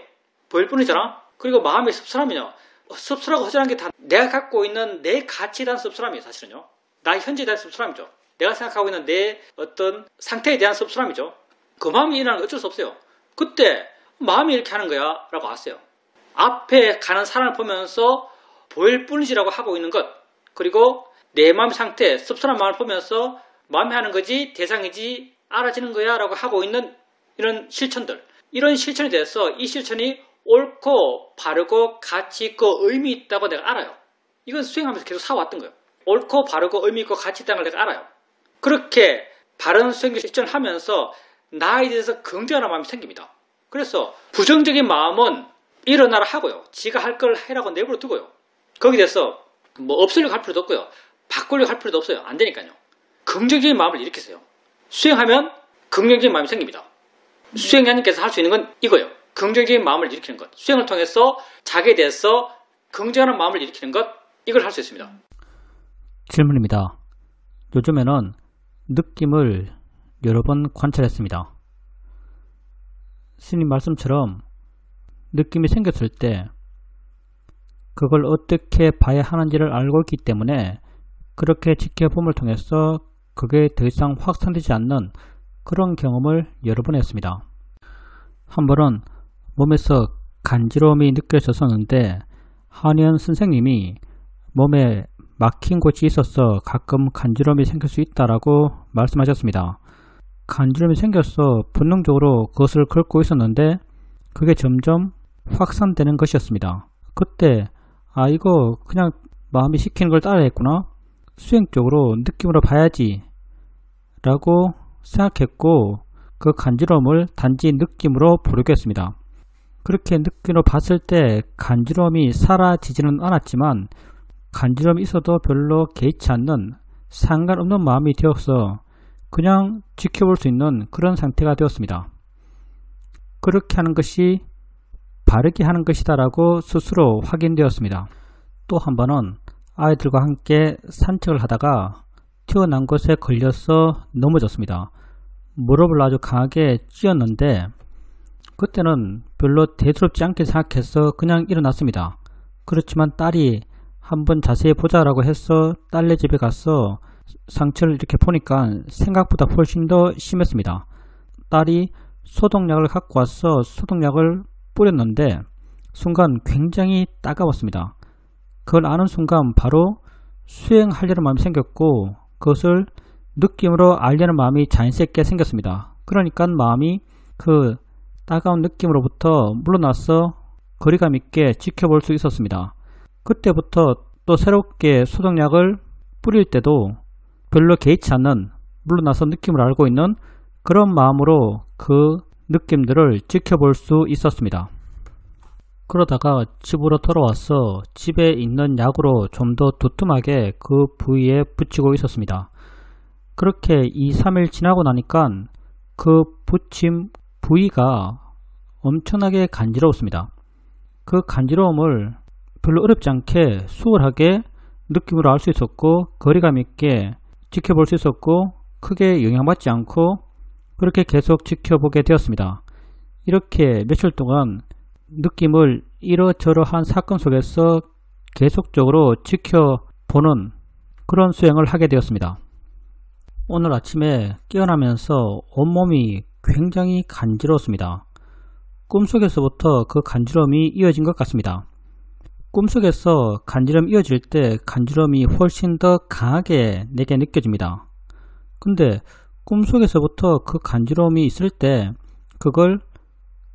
보일 뿐이잖아. 그리고 마음이 씁쓸하면요. 씁쓸하고 허전한 게 다 내가 갖고 있는 내 가치에 대한 씁쓸함이에요. 사실은요. 나 현재에 대한 씁쓸함이죠. 내가 생각하고 있는 내 어떤 상태에 대한 씁쓸함이죠. 그 마음이 일어나는 건 어쩔 수 없어요. 그때 마음이 이렇게 하는 거야 라고 아세요. 앞에 가는 사람을 보면서 보일 뿐이지라고 하고 있는 것 그리고 내 마음 상태 씁쓸한 마음을 보면서 마음이 하는 거지 대상이지 알아지는 거야 라고 하고 있는 이런 실천들 이런 실천에 대해서 이 실천이 옳고 바르고 가치 있고 의미 있다고 내가 알아요. 이건 수행하면서 계속 사왔던 거예요. 옳고 바르고 의미 있고 가치 있다는 걸 내가 알아요. 그렇게 바른 수행 실천을 하면서 나에 대해서 긍정하는 마음이 생깁니다. 그래서 부정적인 마음은 일어나라 하고요. 지가 할 걸 해라고 내버려 두고요. 거기에 대해서 없애려고 할 필요도 없고요. 바꾸려고 할 필요도 없어요. 안 되니까요. 긍정적인 마음을 일으키세요. 수행하면 긍정적인 마음이 생깁니다. 수행자님께서 할 수 있는 건 이거예요. 긍정적인 마음을 일으키는 것. 수행을 통해서 자기에 대해서 긍정하는 마음을 일으키는 것. 이걸 할 수 있습니다. 질문입니다. 요즘에는 느낌을 여러 번 관찰했습니다. 스님 말씀처럼 느낌이 생겼을 때 그걸 어떻게 봐야 하는지를 알고 있기 때문에 그렇게 지켜봄을 통해서 그게 더 이상 확산되지 않는 그런 경험을 여러 번 했습니다. 한 번은 몸에서 간지러움이 느껴졌었는데 한의원 선생님이 몸에 막힌 곳이 있어서 가끔 간지러움이 생길 수 있다라고 말씀하셨습니다. 간지러움이 생겨서 본능적으로 그것을 긁고 있었는데 그게 점점 확산되는 것이었습니다. 그때 이거 그냥 마음이 시키는 걸 따라했구나. 수행적으로 느낌으로 봐야지 라고 생각했고 그 간지러움을 단지 느낌으로 보려고 했습니다. 그렇게 느낌으로 봤을 때 간지러움이 사라지지는 않았지만 간지러움이 있어도 별로 개의치 않는 상관없는 마음이 되어서 그냥 지켜볼 수 있는 그런 상태가 되었습니다. 그렇게 하는 것이 바르게 하는 것이다 라고 스스로 확인되었습니다. 또 한 번은 아이들과 함께 산책을 하다가 튀어나온 것에 걸려서 넘어졌습니다. 무릎을 아주 강하게 찧었는데 그때는 별로 대수롭지 않게 생각해서 그냥 일어났습니다. 그렇지만 딸이 한번 자세히 보자라고 해서 딸네 집에 가서 상처를 이렇게 보니까 생각보다 훨씬 더 심했습니다. 딸이 소독약을 갖고 와서 소독약을 뿌렸는데 순간 굉장히 따가웠습니다. 그걸 아는 순간 바로 수행하려는 마음이 생겼고 그것을 느낌으로 알려는 마음이 자연스럽게 생겼습니다. 그러니까 마음이 그 따가운 느낌으로부터 물러나서 거리감 있게 지켜볼 수 있었습니다. 그때부터 또 새롭게 소독약을 뿌릴 때도 별로 개의치 않는 물러나서 느낌을 알고 있는 그런 마음으로 그 느낌들을 지켜볼 수 있었습니다. 그러다가 집으로 돌아와서 집에 있는 약으로 좀 더 두툼하게 그 부위에 붙이고 있었습니다. 그렇게 2, 3일 지나고 나니까 그 붙임 부위가 엄청나게 간지러웠습니다. 그 간지러움을 별로 어렵지 않게 수월하게 느낌으로 알 수 있었고 거리감 있게 지켜볼 수 있었고 크게 영향받지 않고 그렇게 계속 지켜보게 되었습니다. 이렇게 며칠 동안 느낌을 이러저러한 사건 속에서 계속적으로 지켜보는 그런 수행을 하게 되었습니다. 오늘 아침에 깨어나면서 온몸이 굉장히 간지러웠습니다. 꿈속에서부터 그 간지러움이 이어진 것 같습니다. 꿈속에서 간지러움이 이어질 때 간지러움이 훨씬 더 강하게 내게 느껴집니다. 근데 꿈속에서부터 그 간지러움이 있을 때 그걸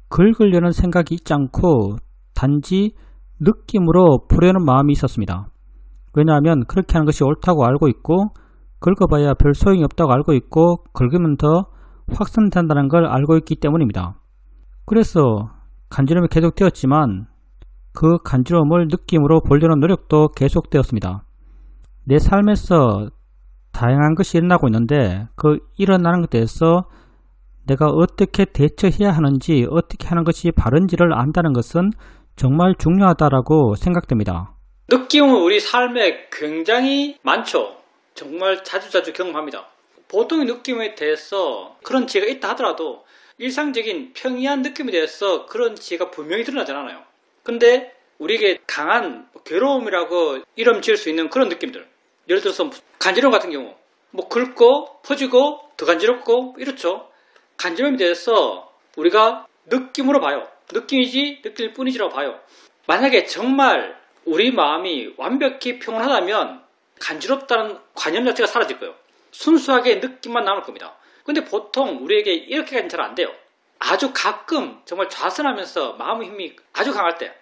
긁으려는 생각이 있지 않고 단지 느낌으로 보려는 마음이 있었습니다. 왜냐하면 그렇게 하는 것이 옳다고 알고 있고 긁어봐야 별 소용이 없다고 알고 있고 긁으면 더 확산된다는 걸 알고 있기 때문입니다. 그래서 간지러움이 계속되었지만 그 간지러움을 느낌으로 보려는 노력도 계속되었습니다. 내 삶에서 다양한 것이 일어나고 있는데 그 일어나는 것에 대해서 내가 어떻게 대처해야 하는지 어떻게 하는 것이 바른지를 안다는 것은 정말 중요하다고 생각됩니다. 느낌은 우리 삶에 굉장히 많죠. 정말 자주자주 경험합니다. 보통의 느낌에 대해서 그런 지혜가 있다 하더라도 일상적인 평이한 느낌에 대해서 그런 지혜가 분명히 드러나지 않아요. 근데 우리에게 강한 괴로움이라고 이름 지을 수 있는 그런 느낌들, 예를 들어서 간지러움 같은 경우 뭐 긁고 퍼지고 더 간지럽고 이렇죠. 간지러움에 대해서 우리가 느낌으로 봐요. 느낌이지 느낄 뿐이지라고 봐요. 만약에 정말 우리 마음이 완벽히 평온하다면 간지럽다는 관념 자체가 사라질 거예요. 순수하게 느낌만 남을 겁니다. 근데 보통 우리에게 이렇게까지는 잘 안 돼요. 아주 가끔 정말 좌선하면서 마음의 힘이 아주 강할 때,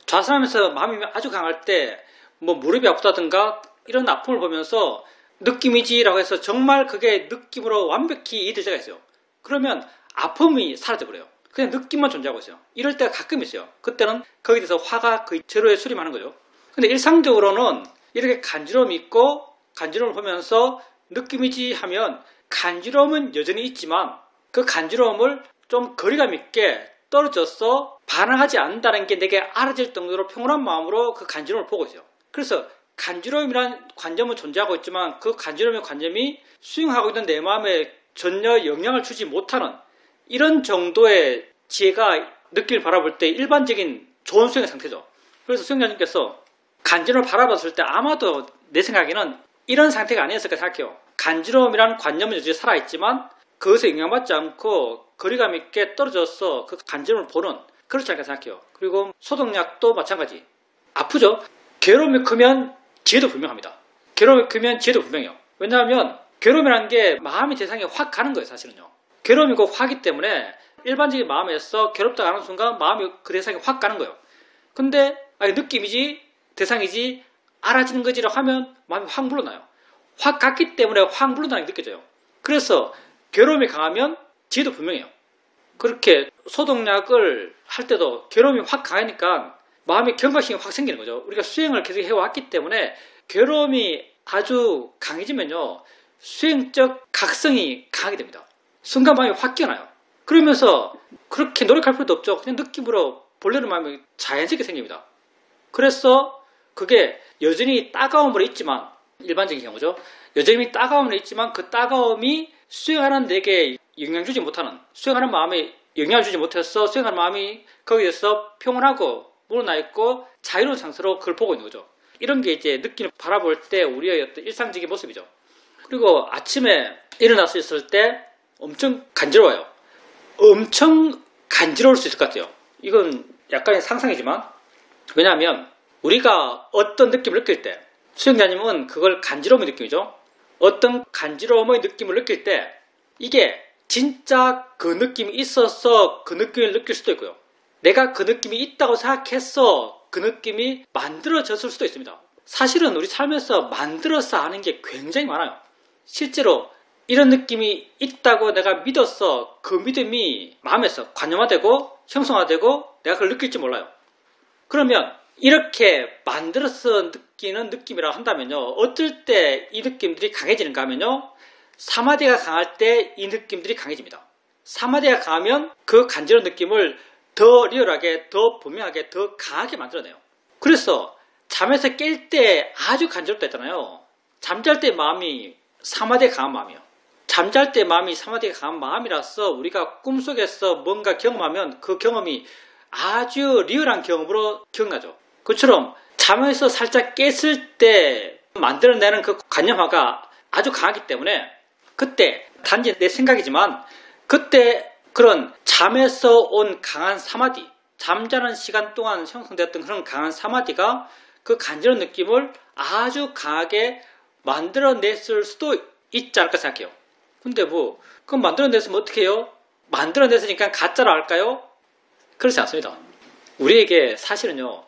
좌선하면서 마음의 힘이 아주 강할 때 뭐 무릎이 아프다든가 이런 아픔을 보면서 느낌이지라고 해서 정말 그게 느낌으로 완벽히 이해될 때가 있어요. 그러면 아픔이 사라져버려요. 그냥 느낌만 존재하고 있어요. 이럴 때가 가끔 있어요. 그때는 거기에 대해서 화가 거의 제로에 수렴하는 거죠. 근데 일상적으로는 이렇게 간지러움이 있고 간지러움을 보면서 느낌이지 하면 간지러움은 여전히 있지만 그 간지러움을 좀 거리감 있게 떨어져서 반항하지 않는다는 게 내게 알아질 정도로 평온한 마음으로 그 간지러움을 보고 있어요. 그래서 간지러움이란 관점은 존재하고 있지만 그 간지러움의 관점이 수행하고 있는 내 마음에 전혀 영향을 주지 못하는 이런 정도의 지혜가 느낌을 바라볼 때 일반적인 좋은 수행의 상태죠. 그래서 수행자님께서 간지러움을 바라봤을 때 아마도 내 생각에는 이런 상태가 아니었을까 생각해요. 간지러움이라는 관념은 여전히 살아있지만 그것에 영향받지 않고 거리감 있게 떨어져서 그 간지러움을 보는 그렇지 않을까 생각해요. 그리고 소독약도 마찬가지. 아프죠? 괴로움이 크면 지혜도 분명합니다. 괴로움이 크면 지혜도 분명해요. 왜냐하면 괴로움이라는 게 마음의 대상에 확 가는 거예요. 사실은요. 괴로움이 곧 화기 때문에 일반적인 마음에서 괴롭다가 하는 순간 마음이 그 대상에 확 가는 거예요. 근데 아니 느낌이지 대상이지 알아지는 거지라고 하면 마음이 확 물러나요. 확 갔기 때문에 확 물러나는 게 느껴져요. 그래서 괴로움이 강하면 지혜도 분명해요. 그렇게 소독약을 할 때도 괴로움이 확 강하니까 마음의 경각심이 확 생기는 거죠. 우리가 수행을 계속 해왔기 때문에 괴로움이 아주 강해지면요. 수행적 각성이 강하게 됩니다. 순간 마음이 확 깨어나요. 그러면서 그렇게 노력할 필요도 없죠. 그냥 느낌으로 본래는 마음이 자연스럽게 생깁니다. 그래서 그게 여전히 따가움으로 있지만 일반적인 경우죠. 여전히 따가움으로 있지만 그 따가움이 수행하는 내게 영향 주지 못하는 수행하는 마음에 영향을 주지 못해서 수행하는 마음이 거기에서 평온하고 물러나 있고 자유로운 상태로 그걸 보고 있는 거죠. 이런 게 이제 느낌을 바라볼 때 우리의 어떤 일상적인 모습이죠. 그리고 아침에 일어났을 때 엄청 간지러워요. 엄청 간지러울 수 있을 것 같아요. 이건 약간의 상상이지만 왜냐하면 우리가 어떤 느낌을 느낄 때 수행자님은 그걸 간지러움의 느낌이죠. 어떤 간지러움의 느낌을 느낄 때 이게 진짜 그 느낌이 있어서 그 느낌을 느낄 수도 있고요. 내가 그 느낌이 있다고 생각해서 그 느낌이 만들어졌을 수도 있습니다. 사실은 우리 삶에서 만들어서 아는 게 굉장히 많아요. 실제로 이런 느낌이 있다고 내가 믿어서 그 믿음이 마음에서 관념화되고 형성화되고 내가 그걸 느낄지 몰라요. 그러면 이렇게 만들어서 느끼는 느낌이라고 한다면요. 어떨 때 이 느낌들이 강해지는가 하면요. 사마디가 강할 때 이 느낌들이 강해집니다. 사마디가 강하면 그 간지러운 느낌을 더 리얼하게, 더 분명하게, 더 강하게 만들어내요. 그래서 잠에서 깰 때 아주 간지럽다 했잖아요. 잠잘 때 마음이 사마디가 강한 마음이에요. 잠잘 때 마음이 사마디가 강한 마음이라서 우리가 꿈속에서 뭔가 경험하면 그 경험이 아주 리얼한 경험으로 기억나죠. 그처럼 잠에서 살짝 깼을 때 만들어내는 그 관념화가 아주 강하기 때문에 그때 단지 내 생각이지만 그때 그런 잠에서 온 강한 사마디, 잠자는 시간 동안 형성되었던 그런 강한 사마디가 그 간지러운 느낌을 아주 강하게 만들어냈을 수도 있지 않을까 생각해요. 근데 그럼 만들어냈으면 어떻게 해요? 만들어냈으니까 가짜라 할까요? 그렇지 않습니다. 우리에게 사실은요,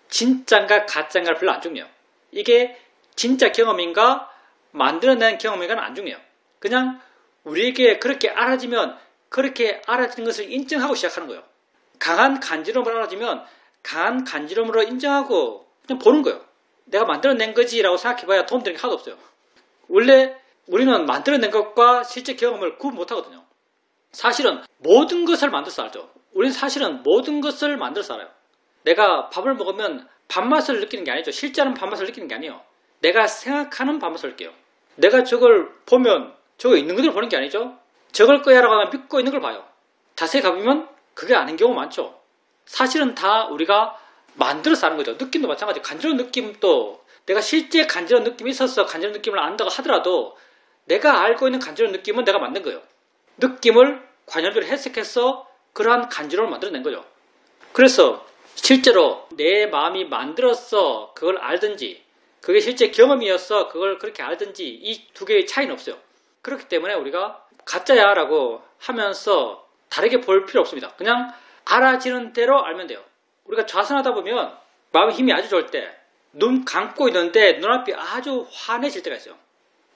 진짜인가 가짜인가를 별로 안 중요해요. 이게 진짜 경험인가 만들어낸 경험인가는 안 중요해요. 그냥 우리에게 그렇게 알아지면 그렇게 알아지는 것을 인정하고 시작하는 거예요. 강한 간지러움을 알아지면 강한 간지러움으로 인정하고 그냥 보는 거예요. 내가 만들어낸 거지라고 생각해봐야 도움되는 게 하나도 없어요. 원래 우리는 만들어낸 것과 실제 경험을 구분 못하거든요. 사실은 모든 것을 만들어서 알죠. 우리는 사실은 모든 것을 만들어서 알아요. 내가 밥을 먹으면 밥맛을 느끼는 게 아니죠. 실제는 밥맛을 느끼는 게 아니에요. 내가 생각하는 밥맛을 느껴요. 내가 저걸 보면 저거 있는 그대로 보는 게 아니죠. 저걸 거야라고 하면 믿고 있는 걸 봐요. 자세히 가보면 그게 아닌 경우 많죠. 사실은 다 우리가 만들어서 아는 거죠. 느낌도 마찬가지. 간지러운 느낌도 내가 실제 간지러운 느낌이 있어서 간지러운 느낌을 안다고 하더라도 내가 알고 있는 간지러운 느낌은 내가 만든 거예요. 느낌을 관념대로 해석해서 그러한 간지러움을 만들어낸 거죠. 그래서 실제로 내 마음이 만들어서 그걸 알든지 그게 실제 경험이어서 그걸 그렇게 알든지 이 두 개의 차이는 없어요. 그렇기 때문에 우리가 가짜야 라고 하면서 다르게 볼 필요 없습니다. 그냥 알아지는 대로 알면 돼요. 우리가 좌선하다 보면 마음의 힘이 아주 좋을 때 눈 감고 있는데 눈앞이 아주 환해질 때가 있어요.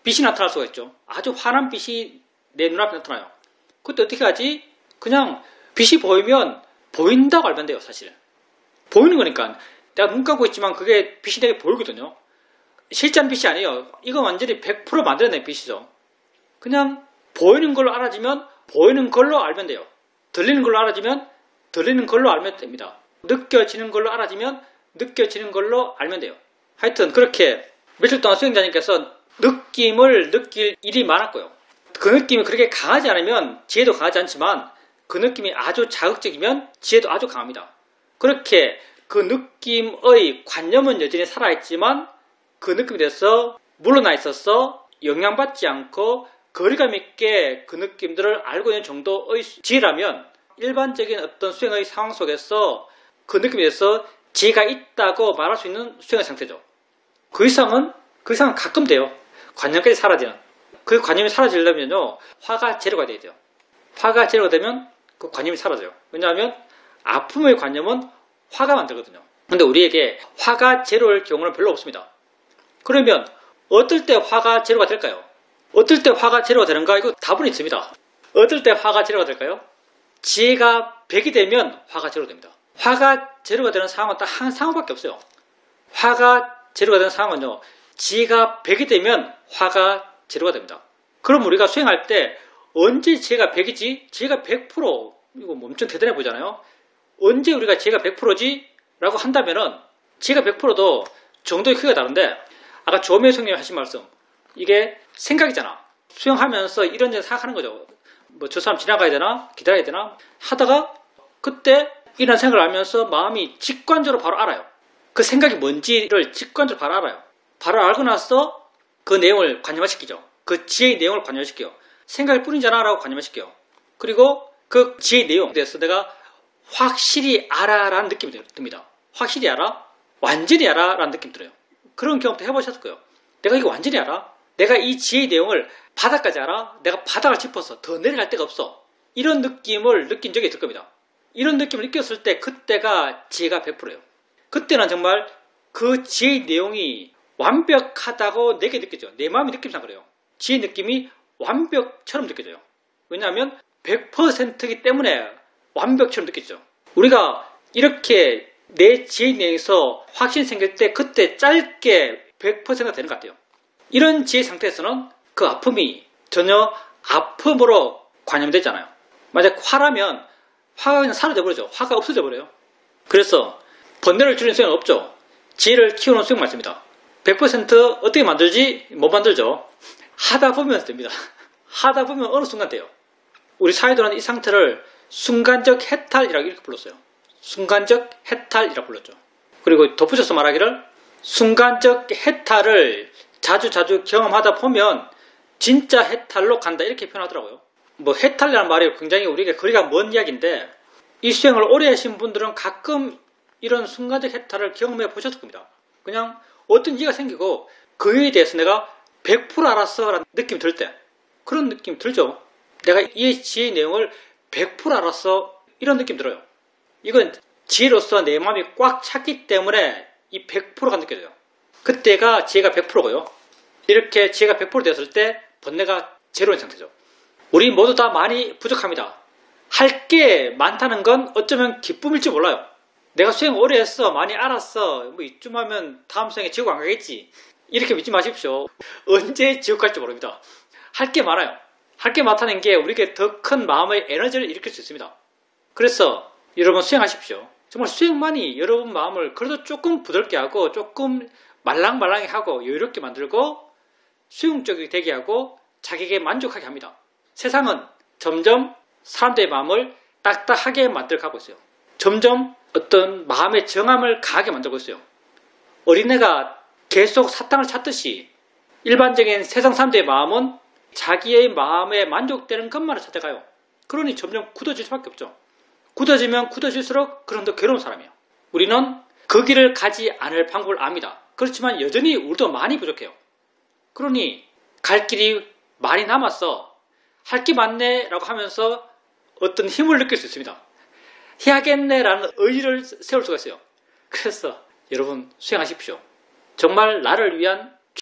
빛이 나타날 수가 있죠. 아주 환한 빛이 내 눈앞에 나타나요. 그때 어떻게 하지? 그냥 빛이 보이면 보인다고 알면 돼요. 사실 보이는 거니까 내가 눈 감고 있지만 그게 빛이 되게 보이거든요. 실제는 빛이 아니에요. 이건 완전히 100% 만들어낸 빛이죠. 그냥 보이는 걸로 알아지면 보이는 걸로 알면 돼요. 들리는 걸로 알아지면 들리는 걸로 알면 됩니다. 느껴지는 걸로 알아지면 느껴지는 걸로 알면 돼요. 하여튼 그렇게 며칠 동안 수행자님께서 느낌을 느낄 일이 많았고요. 그 느낌이 그렇게 강하지 않으면 지혜도 강하지 않지만 그 느낌이 아주 자극적이면 지혜도 아주 강합니다. 그렇게 그 느낌의 관념은 여전히 살아있지만 그 느낌에 대해서 물러나 있어서 영향받지 않고 거리감 있게 그 느낌들을 알고 있는 정도의 지혜라면 일반적인 어떤 수행의 상황 속에서 그 느낌에 대해서 지혜가 있다고 말할 수 있는 수행의 상태죠. 그 이상은 가끔 돼요. 관념까지 사라지는. 그 관념이 사라지려면요, 화가 제로가 돼야 돼요. 화가 제로가 되면 그 관념이 사라져요. 왜냐하면 아픔의 관념은 화가 만들거든요. 근데 우리에게 화가 제로일 경우는 별로 없습니다. 그러면 어떨 때 화가 제로가 될까요? 어떨 때 화가 제로가 되는가? 이거 답은 있습니다. 어떨 때 화가 제로가 될까요? 지혜가 100이 되면 화가 제로가 됩니다. 화가 제로가 되는 상황은 딱 한 상황밖에 없어요. 화가 제로가 되는 상황은요, 지혜가 100이 되면 화가 제로가 됩니다. 그럼 우리가 수행할 때 언제 지혜가 100이지? 지혜가 100% 이거 엄청 대단해 보이잖아요. 언제 우리가 지혜가 100%지? 라고 한다면은 지혜가 100%도 정도의 크기가 다른데 아까 조미애 성령이 하신 말씀, 이게 생각이잖아. 수행하면서 이런저런 생각하는 거죠. 뭐 저 사람 지나가야 되나? 기다려야 되나? 하다가 그때 이런 생각을 하면서 마음이 직관적으로 바로 알아요. 그 생각이 뭔지를 직관적으로 바로 알아요. 바로 알고 나서 그 내용을 관념화시키죠. 그 지혜의 내용을 관념화시켜요. 생각일 뿐이잖아 라고 관념화시켜요. 그리고 그 지혜의 내용에 대해서 내가 확실히 알아라는 느낌이 듭니다. 확실히 알아? 완전히 알아? 라는 느낌이 들어요. 그런 경험도 해보셨을 거예요. 내가 이거 완전히 알아? 내가 이 지혜의 내용을 바닥까지 알아? 내가 바닥을 짚어서 더 내려갈 데가 없어. 이런 느낌을 느낀 적이 있을 겁니다. 이런 느낌을 느꼈을 때 그때가 지혜가 100%예요. 그때는 정말 그 지혜의 내용이 완벽하다고 내게 느껴져요. 내 마음이 느낌상 그래요. 지혜의 느낌이 완벽처럼 느껴져요. 왜냐하면 100%이기 때문에 완벽처럼 느껴지죠. 우리가 이렇게 내 지혜의 내용에서 확신이 생길 때 그때 짧게 100%가 되는 것 같아요. 이런 지혜 상태에서는 그 아픔이 전혀 아픔으로 관념되지 않아요. 만약 화라면 화가 그냥 사라져 버리죠. 화가 없어져 버려요. 그래서 번뇌를 줄이는 수행은 없죠. 지혜를 키우는 수행 말씀입니다. 100% 어떻게 만들지? 못 만들죠. 하다 보면 됩니다. 하다 보면 어느 순간 돼요. 우리 사회도는 이 상태를 순간적 해탈이라고 이렇게 불렀어요. 순간적 해탈이라고 불렀죠. 그리고 덧붙여서 말하기를 순간적 해탈을 자주 경험하다 보면 진짜 해탈로 간다 이렇게 표현하더라고요. 뭐 해탈이라는 말이 굉장히 우리에게 거리가 먼 이야기인데 이 수행을 오래 하신 분들은 가끔 이런 순간적 해탈을 경험해 보셨을 겁니다. 그냥 어떤 이해가 생기고 그에 대해서 내가 100% 알았어 라는 느낌이 들 때 그런 느낌 들죠. 내가 이 지혜의 내용을 100% 알았어 이런 느낌 들어요. 이건 지혜로서 내 마음이 꽉 찼기 때문에 이 100%가 느껴져요. 그때가 지혜가 100%고요. 이렇게 지혜가 100% 됐을 때 번뇌가 제로인 상태죠. 우리 모두 다 많이 부족합니다. 할 게 많다는 건 어쩌면 기쁨일지 몰라요. 내가 수행 오래 했어, 많이 알았어, 뭐 이쯤 하면 다음 수행에 지옥 안 가겠지. 이렇게 믿지 마십시오. 언제 지옥 갈지 모릅니다. 할 게 많아요. 할 게 많다는 게 우리에게 더 큰 마음의 에너지를 일으킬 수 있습니다. 그래서 여러분 수행하십시오. 정말 수행만이 여러분 마음을 그래도 조금 부드럽게 하고 조금 말랑말랑하게 하고 여유롭게 만들고 수용적이게 되게 하고 자기에게 만족하게 합니다. 세상은 점점 사람들의 마음을 딱딱하게 만들어가고 있어요. 점점 어떤 마음의 정함을 강하게 만들고 있어요. 어린애가 계속 사탕을 찾듯이 일반적인 세상 사람들의 마음은 자기의 마음에 만족되는 것만을 찾아가요. 그러니 점점 굳어질 수밖에 없죠. 굳어지면 굳어질수록 그런 더 괴로운 사람이에요. 우리는 그 길을 가지 않을 방법을 압니다. 그렇지만 여전히 우리도 많이 부족해요. 그러니 갈 길이 많이 남았어. 할 게 많네 라고 하면서 어떤 힘을 느낄 수 있습니다. 해야겠네 라는 의지를 세울 수가 있어요. 그래서 여러분 수행하십시오. 정말 나를 위한